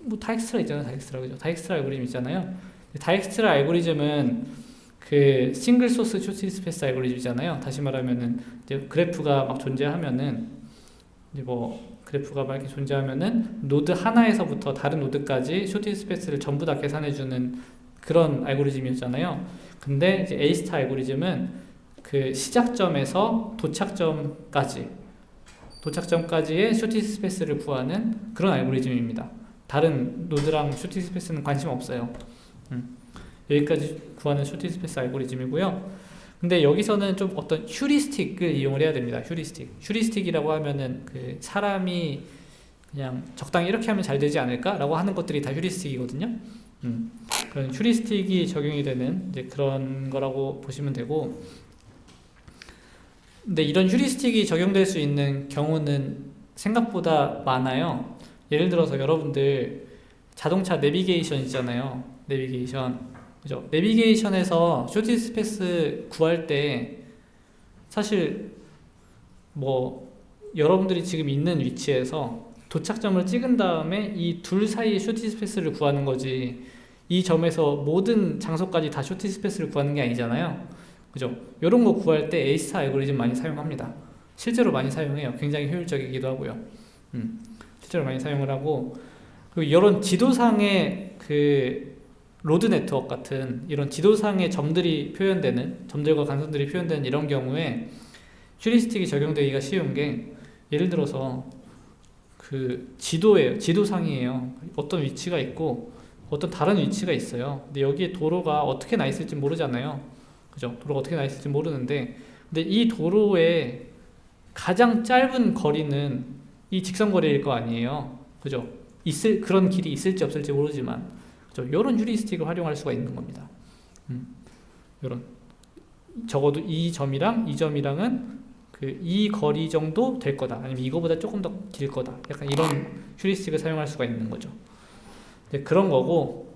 뭐 다익스트라 있잖아요. 다익스트라 그죠? 다익스트라 알고리즘 있잖아요. 다익스트라 알고리즘은 그 싱글 소스 쇼트 스페이스 알고리즘이잖아요. 다시 말하면은 이제 그래프가 막 존재하면은 이제 뭐 그래프가 막 이렇게 존재하면은 노드 하나에서부터 다른 노드까지 쇼트 스페이스를 전부 다 계산해주는 그런 알고리즘이었잖아요. 근데 이제 A스타 알고리즘은 그 시작점에서 도착점까지의 쇼트 스페이스를 구하는 그런 알고리즘입니다. 다른 노드랑 쇼트 스페이스는 관심 없어요. 여기까지 구하는 쇼트 스페이스 알고리즘이고요. 근데 여기서는 좀 어떤 휴리스틱을 이용을 해야 됩니다. 휴리스틱이라고 하면은 그 사람이 그냥 적당히 이렇게 하면 잘 되지 않을까라고 하는 것들이 다 휴리스틱이거든요. 그런 휴리스틱이 적용이 되는 이제 그런 거라고 보시면 되고, 근데 이런 휴리스틱이 적용될 수 있는 경우는 생각보다 많아요. 예를 들어서 여러분들 자동차 내비게이션 있잖아요. 내비게이션. 그죠? 내비게이션에서 쇼디스트 패스 구할 때 사실 뭐 여러분들이 지금 있는 위치에서 도착점을 찍은 다음에 이 둘 사이의 쇼디스트 패스를 구하는 거지, 이 점에서 모든 장소까지 다 쇼디스트 패스를 구하는 게 아니잖아요. 그죠? 이런 거 구할 때 A-스타 알고리즘 많이 사용합니다. 실제로 많이 사용해요. 굉장히 효율적이기도 하고요. 실제로 많이 사용을 하고, 그리고 이런 지도상의 그 로드 네트워크 같은 이런 지도상의 점들이 표현되는, 점들과 간선들이 표현되는 이런 경우에 휴리스틱이 적용되기가 쉬운 게, 예를 들어서 그 지도상이에요. 어떤 위치가 있고 어떤 다른 위치가 있어요. 근데 여기에 도로가 어떻게 나 있을지 모르잖아요. 그죠? 도로가 어떻게 나 있을지 모르는데, 근데 이 도로의 가장 짧은 거리는 이 직선거리일 거 아니에요. 그죠? 그런 길이 있을지 없을지 모르지만, 이런 휴리스틱을 활용할 수가 있는 겁니다. 이런 적어도 이 점이랑 이 점이랑은 그 이 거리 정도 될 거다, 아니면 이거보다 조금 더 길 거다, 약간 이런 휴리스틱을 사용할 수가 있는 거죠. 그런 거고,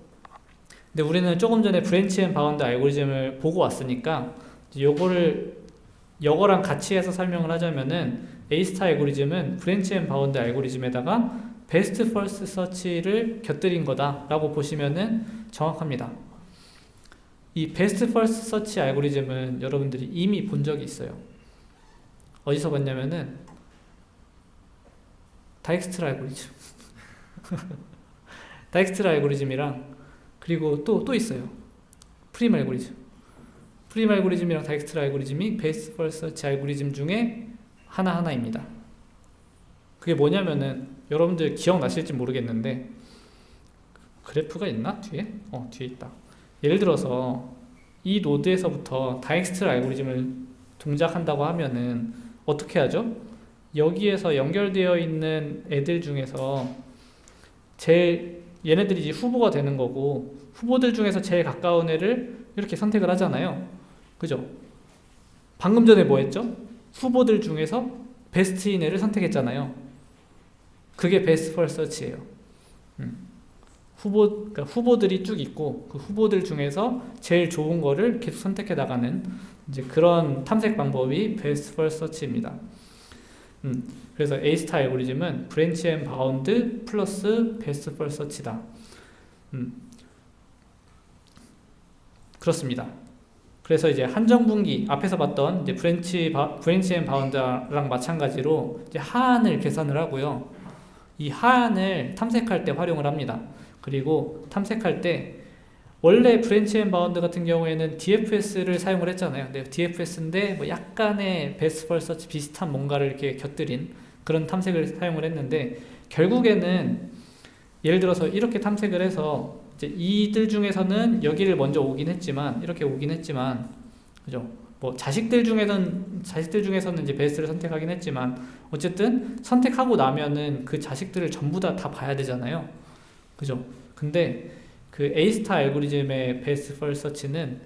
근데 우리는 조금 전에 브랜치 앤 바운드 알고리즘을 보고 왔으니까 요거랑 같이 해서 설명을 하자면은, A-스타 알고리즘은 브랜치 앤 바운드 알고리즘에다가 베스트 퍼스트 서치를 곁들인 거다라고 보시면은 정확합니다. 이 베스트 퍼스트 서치 알고리즘은 여러분들이 이미 본 적이 있어요. 어디서 봤냐면은 다익스트라 알고리즘. 다익스트라 알고리즘이랑, 그리고 또 있어요. 프림 알고리즘. 프림 알고리즘이랑 다익스트라 알고리즘이 베스트 퍼스트 서치 알고리즘 중에 하나입니다. 그게 뭐냐면은, 여러분들 기억나실지 모르겠는데, 그래프가 있나? 뒤에? 뒤에 있다. 예를 들어서 이 노드에서부터 다익스트라 알고리즘을 동작한다고 하면은 어떻게 하죠? 여기에서 연결되어 있는 애들 중에서 얘네들이 이제 후보가 되는 거고, 후보들 중에서 제일 가까운 애를 이렇게 선택을 하잖아요. 그죠? 방금 전에 뭐 했죠? 후보들 중에서 베스트인 애를 선택했잖아요. 그게 베스트 퍼스트 서치예요. 그러니까 후보들이 쭉 있고, 그 후보들 중에서 제일 좋은 거를 계속 선택해 나가는 이제 그런 탐색 방법이 베스트 퍼스트 서치입니다. 그래서 A-스타 알고리즘은 브랜치 앤 바운드 플러스 베스트 퍼스트 서치다. 그렇습니다. 그래서 이제 한정분기 앞에서 봤던 이제 브랜치 앤 바운드랑 마찬가지로 이제 하한을 계산을 하고요. 이 하한을 탐색할 때 활용을 합니다. 그리고 탐색할 때 원래 브랜치 앤 바운드 같은 경우에는 DFS를 사용을 했잖아요. 네, DFS인데 뭐 약간의 베스트 퍼스트 서치 비슷한 뭔가를 이렇게 곁들인 그런 탐색을 사용을 했는데, 결국에는 예를 들어서 이렇게 탐색을 해서 이제 이들 중에서는 여기를 먼저 이렇게 오긴 했지만, 그죠? 뭐 자식들 중에서는 이제 베스트를 선택하긴 했지만, 어쨌든 선택하고 나면은 그 자식들을 전부 다 봐야 되잖아요. 그죠? 근데 그 A-스타 알고리즘의 베스트 퍼스트 서치는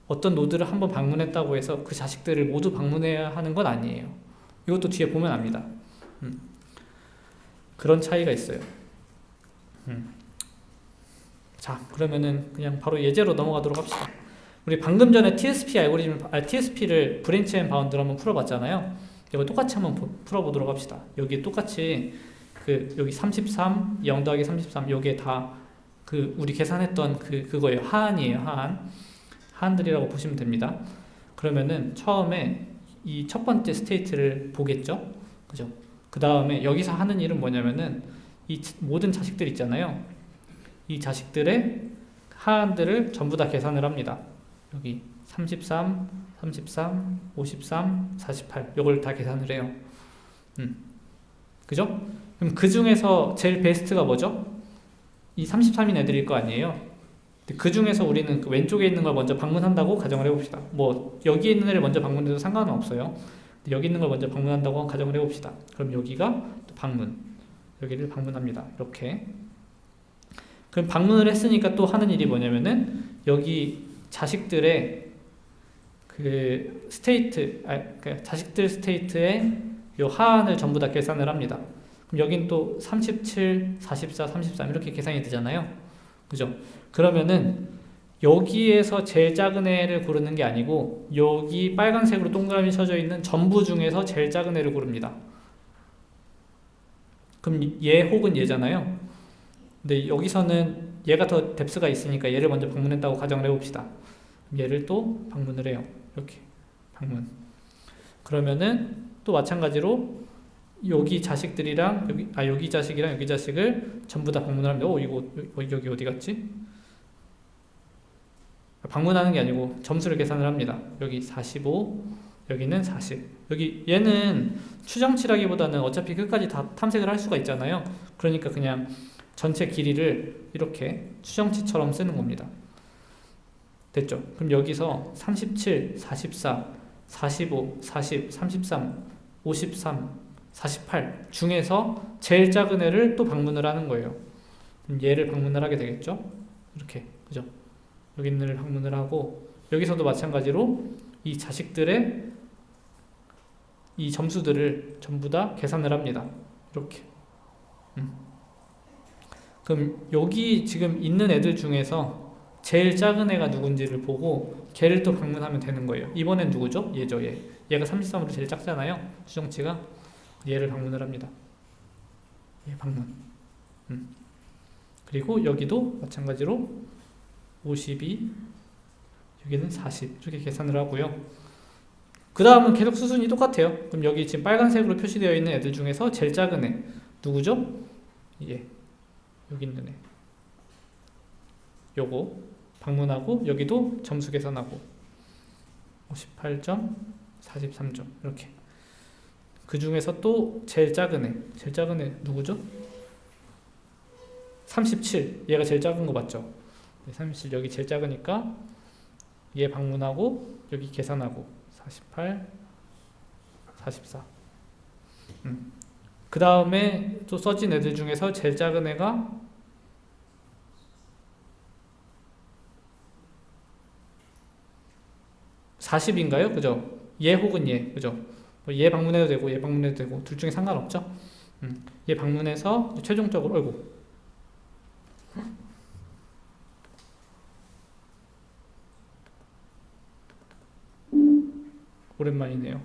어떤 노드를 한번 방문했다고 해서 그 자식들을 모두 방문해야 하는 건 아니에요. 이것도 뒤에 보면 압니다. 그런 차이가 있어요. 자, 그러면은 그냥 바로 예제로 넘어가도록 합시다. 우리 방금 전에 TSP를 브랜치 앤 바운드로 한번 풀어봤잖아요. 이거 똑같이 한번 풀어보도록 합시다. 여기 똑같이 여기 33, 0 더하기 33, 요게 다 우리 계산했던 그거예요. 하한이에요. 하한들이라고 보시면 됩니다. 그러면은 처음에 이 첫 번째 스테이트를 보겠죠. 그죠? 그 다음에 여기서 하는 일은 뭐냐면은 이 모든 자식들 있잖아요. 이 자식들의 하한들을 전부 다 계산을 합니다. 여기 33, 53, 48 요걸 다 계산을 해요. 그죠? 그럼 그 중에서 제일 베스트가 뭐죠? 이 33인 애들일 거 아니에요. 근데 그 중에서 우리는 그 왼쪽에 있는 걸 먼저 방문한다고 가정을 해봅시다. 뭐 여기 있는 애를 먼저 방문해도 상관은 없어요. 근데 여기 있는 걸 먼저 방문한다고 가정을 해봅시다. 그럼 여기가 또 방문, 여기를 방문합니다. 이렇게. 그럼 방문을 했으니까 또 하는 일이 뭐냐면은 여기 자식들의 그 스테이트, 그러니까 자식들 스테이트의 요 하한을 전부 다 계산을 합니다. 그럼 여긴 또 37, 44, 33 이렇게 계산이 되잖아요. 그죠? 그러면은 여기에서 제일 작은 애를 고르는 게 아니고 여기 빨간색으로 동그라미 쳐져 있는 전부 중에서 제일 작은 애를 고릅니다. 그럼 얘 혹은 얘잖아요. 근데 여기서는 얘가 더 뎁스가 있으니까 얘를 먼저 방문했다고 가정을 해봅시다. 얘를 또 방문을 해요. 이렇게 방문. 그러면은 또 마찬가지로 여기 자식들이랑 여기 자식이랑 여기 자식을 전부 다 방문을 합니다. 이거 여기 어디 갔지? 방문하는 게 아니고 점수를 계산을 합니다. 여기 45, 여기는 40. 여기 얘는 추정치라기보다는 어차피 끝까지 다 탐색을 할 수가 있잖아요. 그러니까 그냥 전체 길이를 이렇게 추정치처럼 쓰는 겁니다. 됐죠? 그럼 여기서 37, 44, 45, 40, 33, 53, 48 중에서 제일 작은 애를 또 방문을 하는 거예요. 그럼 얘를 방문을 하게 되겠죠? 이렇게, 그죠? 여기 있는 애를 방문을 하고 여기서도 마찬가지로 이 자식들의 이 점수들을 전부 다 계산을 합니다. 이렇게. 그럼 여기 지금 있는 애들 중에서 제일 작은 애가 누군지를 보고 걔를 또 방문하면 되는 거예요. 이번엔 누구죠? 얘죠, 얘. 얘가 33으로 제일 작잖아요. 추정치가. 얘를 방문을 합니다. 얘 방문. 그리고 여기도 마찬가지로 52, 여기는 40 이렇게 계산을 하고요. 그 다음은 계속 수순이 똑같아요. 그럼 여기 지금 빨간색으로 표시되어 있는 애들 중에서 제일 작은 애 누구죠? 얘. 여기 있는 애. 요거 방문하고 여기도 점수 계산하고 58점, 43점 이렇게. 그 중에서 또 제일 작은 애 누구죠? 37. 얘가 제일 작은 거 맞죠? 37 여기 제일 작으니까 얘 방문하고 여기 계산하고 48, 44. 그 다음에 또 써진 애들 중에서 제일 작은 애가 40인가요? 그죠? 얘 혹은 얘, 그죠? 얘 방문해도 되고 얘 방문해도 되고 둘 중에 상관없죠? 얘 방문해서 최종적으로 어이구 오랜만이네요.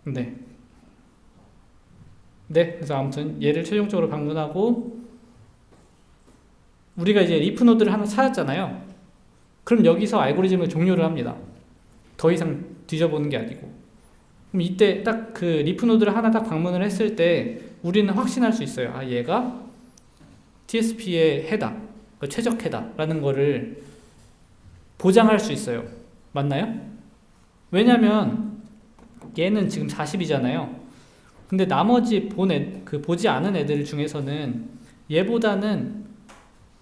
네. 네, 그래서 아무튼 얘를 최종적으로 방문하고 우리가 이제 리프 노드를 하나 찾았잖아요. 그럼 여기서 알고리즘을 종료를 합니다. 더 이상 뒤져보는 게 아니고. 그럼 이때 딱 그 리프 노드를 하나 딱 방문을 했을 때 우리는 확신할 수 있어요. 아, 얘가 TSP의 해다, 최적 해다라는 거를 보장할 수 있어요. 맞나요? 왜냐면 얘는 지금 40이잖아요. 근데 나머지 보지 않은 애들 중에서는 얘보다는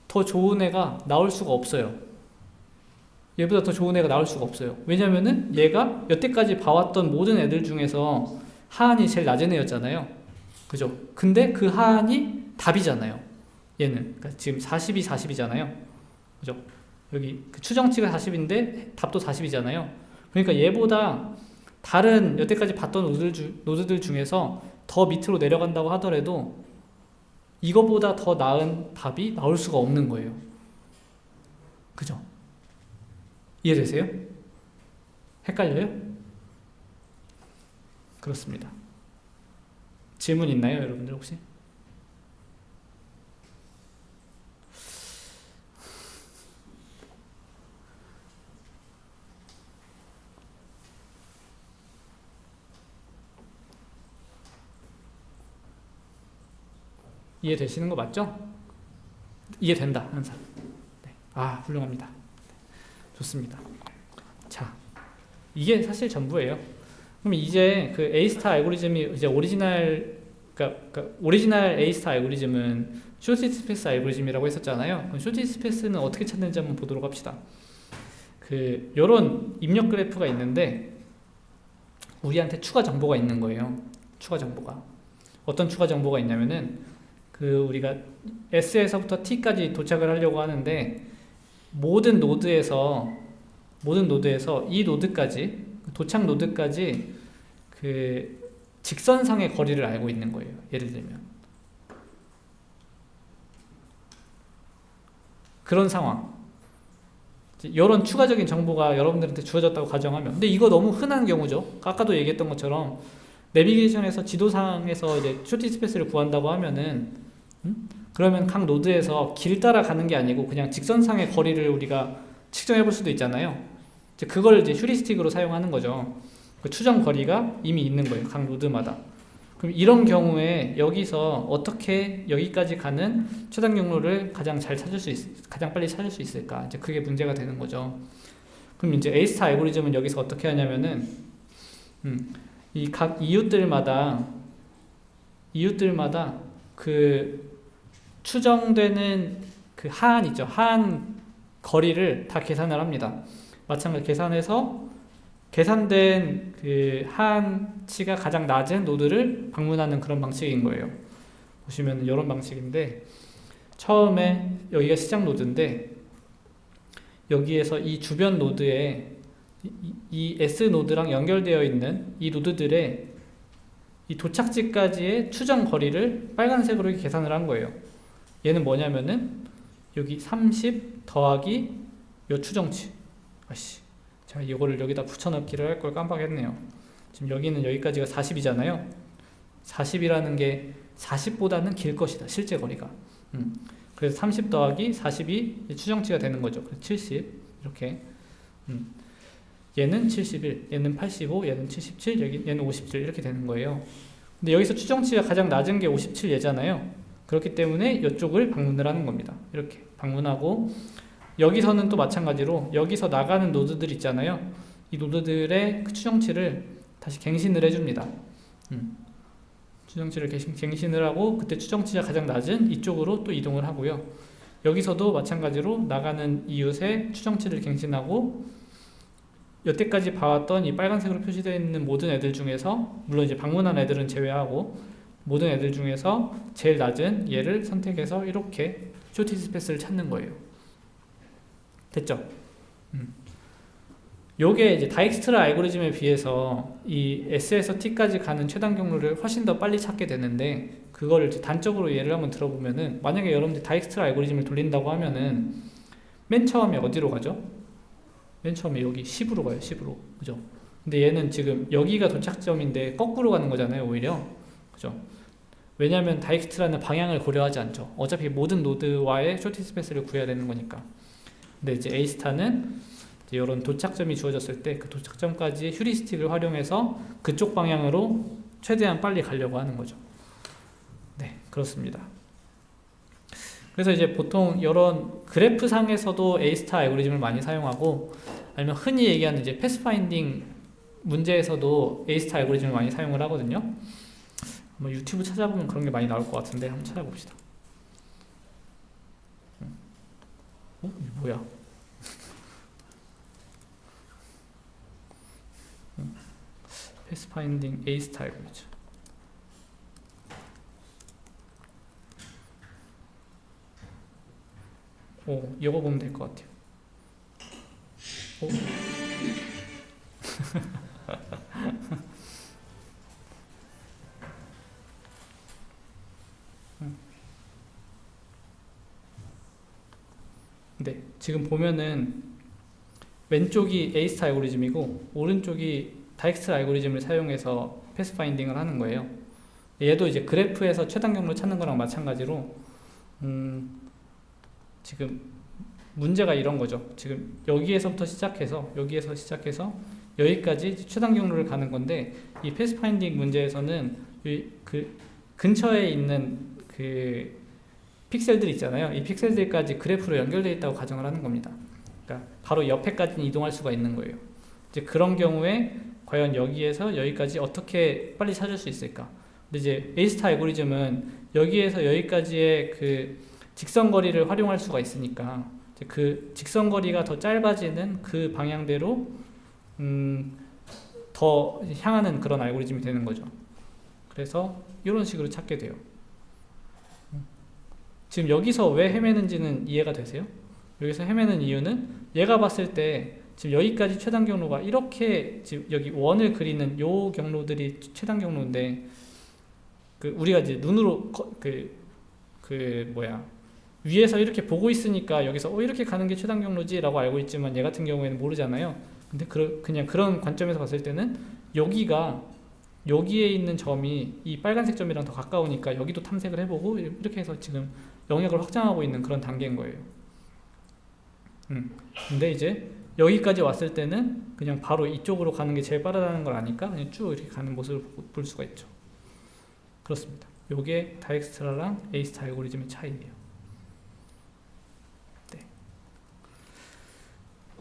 더 좋은 애가 나올 수가 없어요. 얘보다 더 좋은 애가 나올 수가 없어요. 왜냐면은 얘가 여태까지 봐왔던 모든 애들 중에서 하한이 제일 낮은 애였잖아요. 그죠? 근데 그 하한이 답이잖아요. 얘는. 그러니까 지금 40이 40이잖아요. 그죠? 여기 그 추정치가 40인데 답도 40이잖아요. 그러니까 얘보다 다른 여태까지 봤던 노드들 중에서 더 밑으로 내려간다고 하더라도 이거보다 더 나은 답이 나올 수가 없는 거예요. 그죠? 이해되세요? 헷갈려요? 그렇습니다. 질문 있나요, 여러분들 혹시? 이해되시는 거 맞죠? 이해된다, 항상. 네. 아, 훌륭합니다. 좋습니다. 자, 이게 사실 전부예요. 그럼 이제 그 A-스타 알고리즘이 이제 그러니까 오리지널 A-스타 알고리즘은 쇼티스트 스페이스 알고리즘이라고 했었잖아요. 그럼 쇼티스트 스페이스는 어떻게 찾는지 한번 보도록 합시다. 요런 입력 그래프가 있는데 우리한테 추가 정보가 있는 거예요. 추가 정보가. 어떤 추가 정보가 있냐면은 우리가 S에서부터 T까지 도착을 하려고 하는데 모든 노드에서 이 노드까지 도착 노드까지 직선상의 거리를 알고 있는 거예요. 예를 들면 그런 상황. 이런 추가적인 정보가 여러분들한테 주어졌다고 가정하면, 근데 이거 너무 흔한 경우죠. 아까도 얘기했던 것처럼 내비게이션에서 지도상에서 이제 쇼티 스페이스를 구한다고 하면은 그러면 각 노드에서 길 따라 가는 게 아니고 그냥 직선상의 거리를 우리가 측정해 볼 수도 있잖아요. 그걸 이제 휴리스틱으로 사용하는 거죠. 그 추정 거리가 이미 있는 거예요. 각 노드마다. 그럼 이런 경우에 여기서 어떻게 여기까지 가는 최단 경로를 가장 빨리 찾을 수 있을까? 이제 그게 문제가 되는 거죠. 그럼 이제 A-스타 알고리즘은 여기서 어떻게 하냐면은 이 각 이웃들마다 그 추정되는 그 하안 있죠. 하안 거리를 다 계산을 합니다. 마찬가지로 계산된 그 하안치가 가장 낮은 노드를 방문하는 그런 방식인 거예요. 보시면 이런 방식인데, 처음에 여기가 시작 노드인데 여기에서 이 주변 노드에 이 S 노드랑 연결되어 있는 이 노드들의 이 도착지까지의 추정 거리를 빨간색으로 이렇게 계산을 한 거예요. 얘는 뭐냐면은 여기 30 더하기 요 추정치. 제가 이거를 여기다 붙여넣기를 할 걸 깜빡했네요. 지금 여기는 여기까지가 40이잖아요. 40이라는 게 40보다는 길 것이다. 실제 거리가. 그래서 30 더하기 40이 추정치가 되는 거죠. 그래서 70 이렇게. 얘는 71, 얘는 85, 얘는 77, 얘는 57 이렇게 되는 거예요. 근데 여기서 추정치가 가장 낮은 게 57 얘잖아요. 그렇기 때문에 이쪽을 방문을 하는 겁니다. 이렇게 방문하고, 여기서는 또 마찬가지로 여기서 나가는 노드들 있잖아요. 이 노드들의 그 추정치를 다시 갱신을 해줍니다. 추정치를 갱신을 하고, 그때 추정치가 가장 낮은 이쪽으로 또 이동을 하고요. 여기서도 마찬가지로 나가는 이웃의 추정치를 갱신하고, 여태까지 봐왔던 이 빨간색으로 표시되어 있는 모든 애들 중에서, 물론 이제 방문한 애들은 제외하고 모든 애들 중에서 제일 낮은 얘를 선택해서 이렇게 쇼티스트 스페이스를 찾는 거예요. 됐죠? 요게 이제 다익스트라 알고리즘에 비해서 이 S에서 T까지 가는 최단 경로를 훨씬 더 빨리 찾게 되는데, 그거를 단적으로 예를 한번 들어보면은, 만약에 여러분들이 다익스트라 알고리즘을 돌린다고 하면은 맨 처음에 어디로 가죠? 맨 처음에 여기 10으로 가요. 10으로. 그죠? 근데 얘는 지금 여기가 도착점인데 거꾸로 가는 거잖아요. 오히려. 그죠? 왜냐하면 다익스트라는 방향을 고려하지 않죠. 어차피 모든 노드와의 쇼티 스페이스를 구해야 되는 거니까. 근데 이제 A-스타는 이제 이런 도착점이 주어졌을 때 그 도착점까지 휴리스틱을 활용해서 그쪽 방향으로 최대한 빨리 가려고 하는 거죠. 네, 그렇습니다. 그래서 이제 보통 이런 그래프 상에서도 A-스타 알고리즘을 많이 사용하고, 아니면 흔히 얘기하는 이제 패스파인딩 문제에서도 A-스타 알고리즘을 많이 사용을 하거든요. 유튜브 찾아보면 그런 게 많이 나올 것 같은데 한번 찾아봅시다. 이게 뭐야? 패스파인딩 A-스타 알고리즘. 이거 보면 될 것 같아요. 네, 지금 보면은 왼쪽이 A-스타 알고리즘이고 오른쪽이 다익스트라 알고리즘을 사용해서 패스파인딩을 하는 거예요. 얘도 이제 그래프에서 최단 경로 찾는 거랑 마찬가지로 지금 문제가 이런 거죠. 지금 여기에서 시작해서 여기까지 최단 경로를 가는 건데, 이 패스파인딩 문제에서는 그 근처에 있는 그 픽셀들 있잖아요. 이 픽셀들까지 그래프로 연결되어 있다고 가정을 하는 겁니다. 그러니까 바로 옆에까지는 이동할 수가 있는 거예요. 이제 그런 경우에 과연 여기에서 여기까지 어떻게 빨리 찾을 수 있을까? 근데 이제 A-스타 알고리즘은 여기에서 여기까지의 그 직선거리를 활용할 수가 있으니까 이제 그 직선거리가 더 짧아지는 그 방향대로 더 향하는 그런 알고리즘이 되는 거죠. 그래서 이런 식으로 찾게 돼요. 지금 여기서 왜 헤매는지는 이해가 되세요? 여기서 헤매는 이유는 얘가 봤을 때 지금 여기까지 최단 경로가 이렇게 지금 여기 원을 그리는 요 경로들이 최단 경로인데 그 우리가 이제 눈으로 위에서 이렇게 보고 있으니까 여기서 이렇게 가는 게 최단 경로지라고 알고 있지만 얘 같은 경우에는 모르잖아요. 근데 그냥 그런 관점에서 봤을 때는 여기에 있는 점이 이 빨간색 점이랑 더 가까우니까 여기도 탐색을 해보고 이렇게 해서 지금 영역을 확장하고 있는 그런 단계인 거예요. 근데 이제 여기까지 왔을 때는 그냥 바로 이쪽으로 가는 게 제일 빠르다는 걸 아니까 그냥 쭉 이렇게 가는 모습을 볼 수가 있죠. 그렇습니다. 요게 다익스트라랑 A-스타 알고리즘의 차이예요.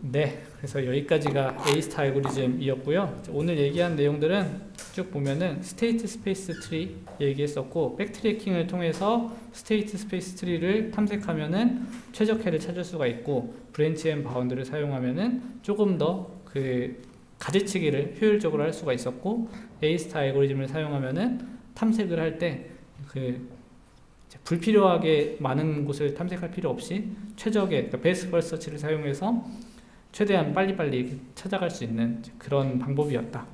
네, 그래서 여기까지가 A-스타 알고리즘이었고요. 오늘 얘기한 내용들은 쭉 보면은 스테이트 스페이스 트리 얘기했었고, 백트래킹을 통해서 스테이트 스페이스 트리를 탐색하면은 최적해를 찾을 수가 있고, 브랜치 앤 바운드를 사용하면은 조금 더 그 가지치기를 효율적으로 할 수가 있었고, A-스타 알고리즘을 사용하면은 탐색을 할 때 그 불필요하게 많은 곳을 탐색할 필요 없이 최적의, 그러니까 베스트 퍼스트 서치를 사용해서 최대한 빨리빨리 찾아갈 수 있는 그런 방법이었다.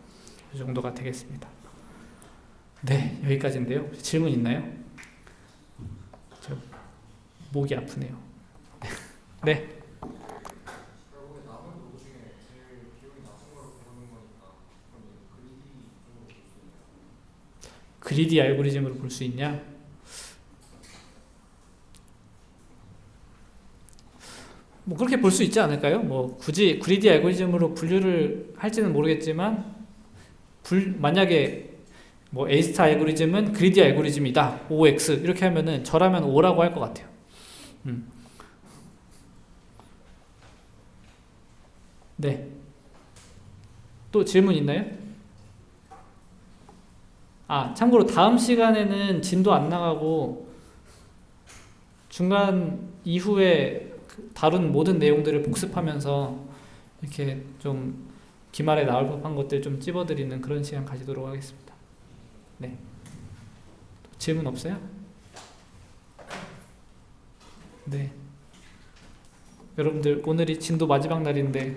이 정도가 되겠습니다. 네, 여기까지인데요. 질문 있나요? 저 목이 아프네요. 네. 그리디 알고리즘으로 볼 수 있냐? 뭐 그렇게 볼 수 있지 않을까요? 뭐 굳이 그리디 알고리즘으로 분류를 할지는 모르겠지만 만약에 뭐 A-스타 알고리즘은 그리디 알고리즘이다. OX 이렇게 하면은 저라면 O라고 할 것 같아요. 네. 또 질문 있나요? 참고로 다음 시간에는 진도 안 나가고 중간 이후에 다룬 모든 내용들을 복습하면서 이렇게 좀 기말에 나올 법한 것들 좀 찝어드리는 그런 시간 가지도록 하겠습니다. 네. 질문 없어요? 네. 여러분들 오늘이 진도 마지막 날인데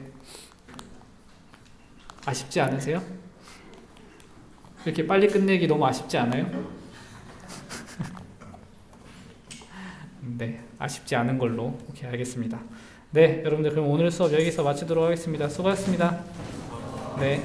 아쉽지 않으세요? 이렇게 빨리 끝내기 너무 아쉽지 않아요? 네, 아쉽지 않은 걸로. 오케이, 알겠습니다. 네, 여러분들 그럼 오늘 수업 여기서 마치도록 하겠습니다. 수고하셨습니다. 네.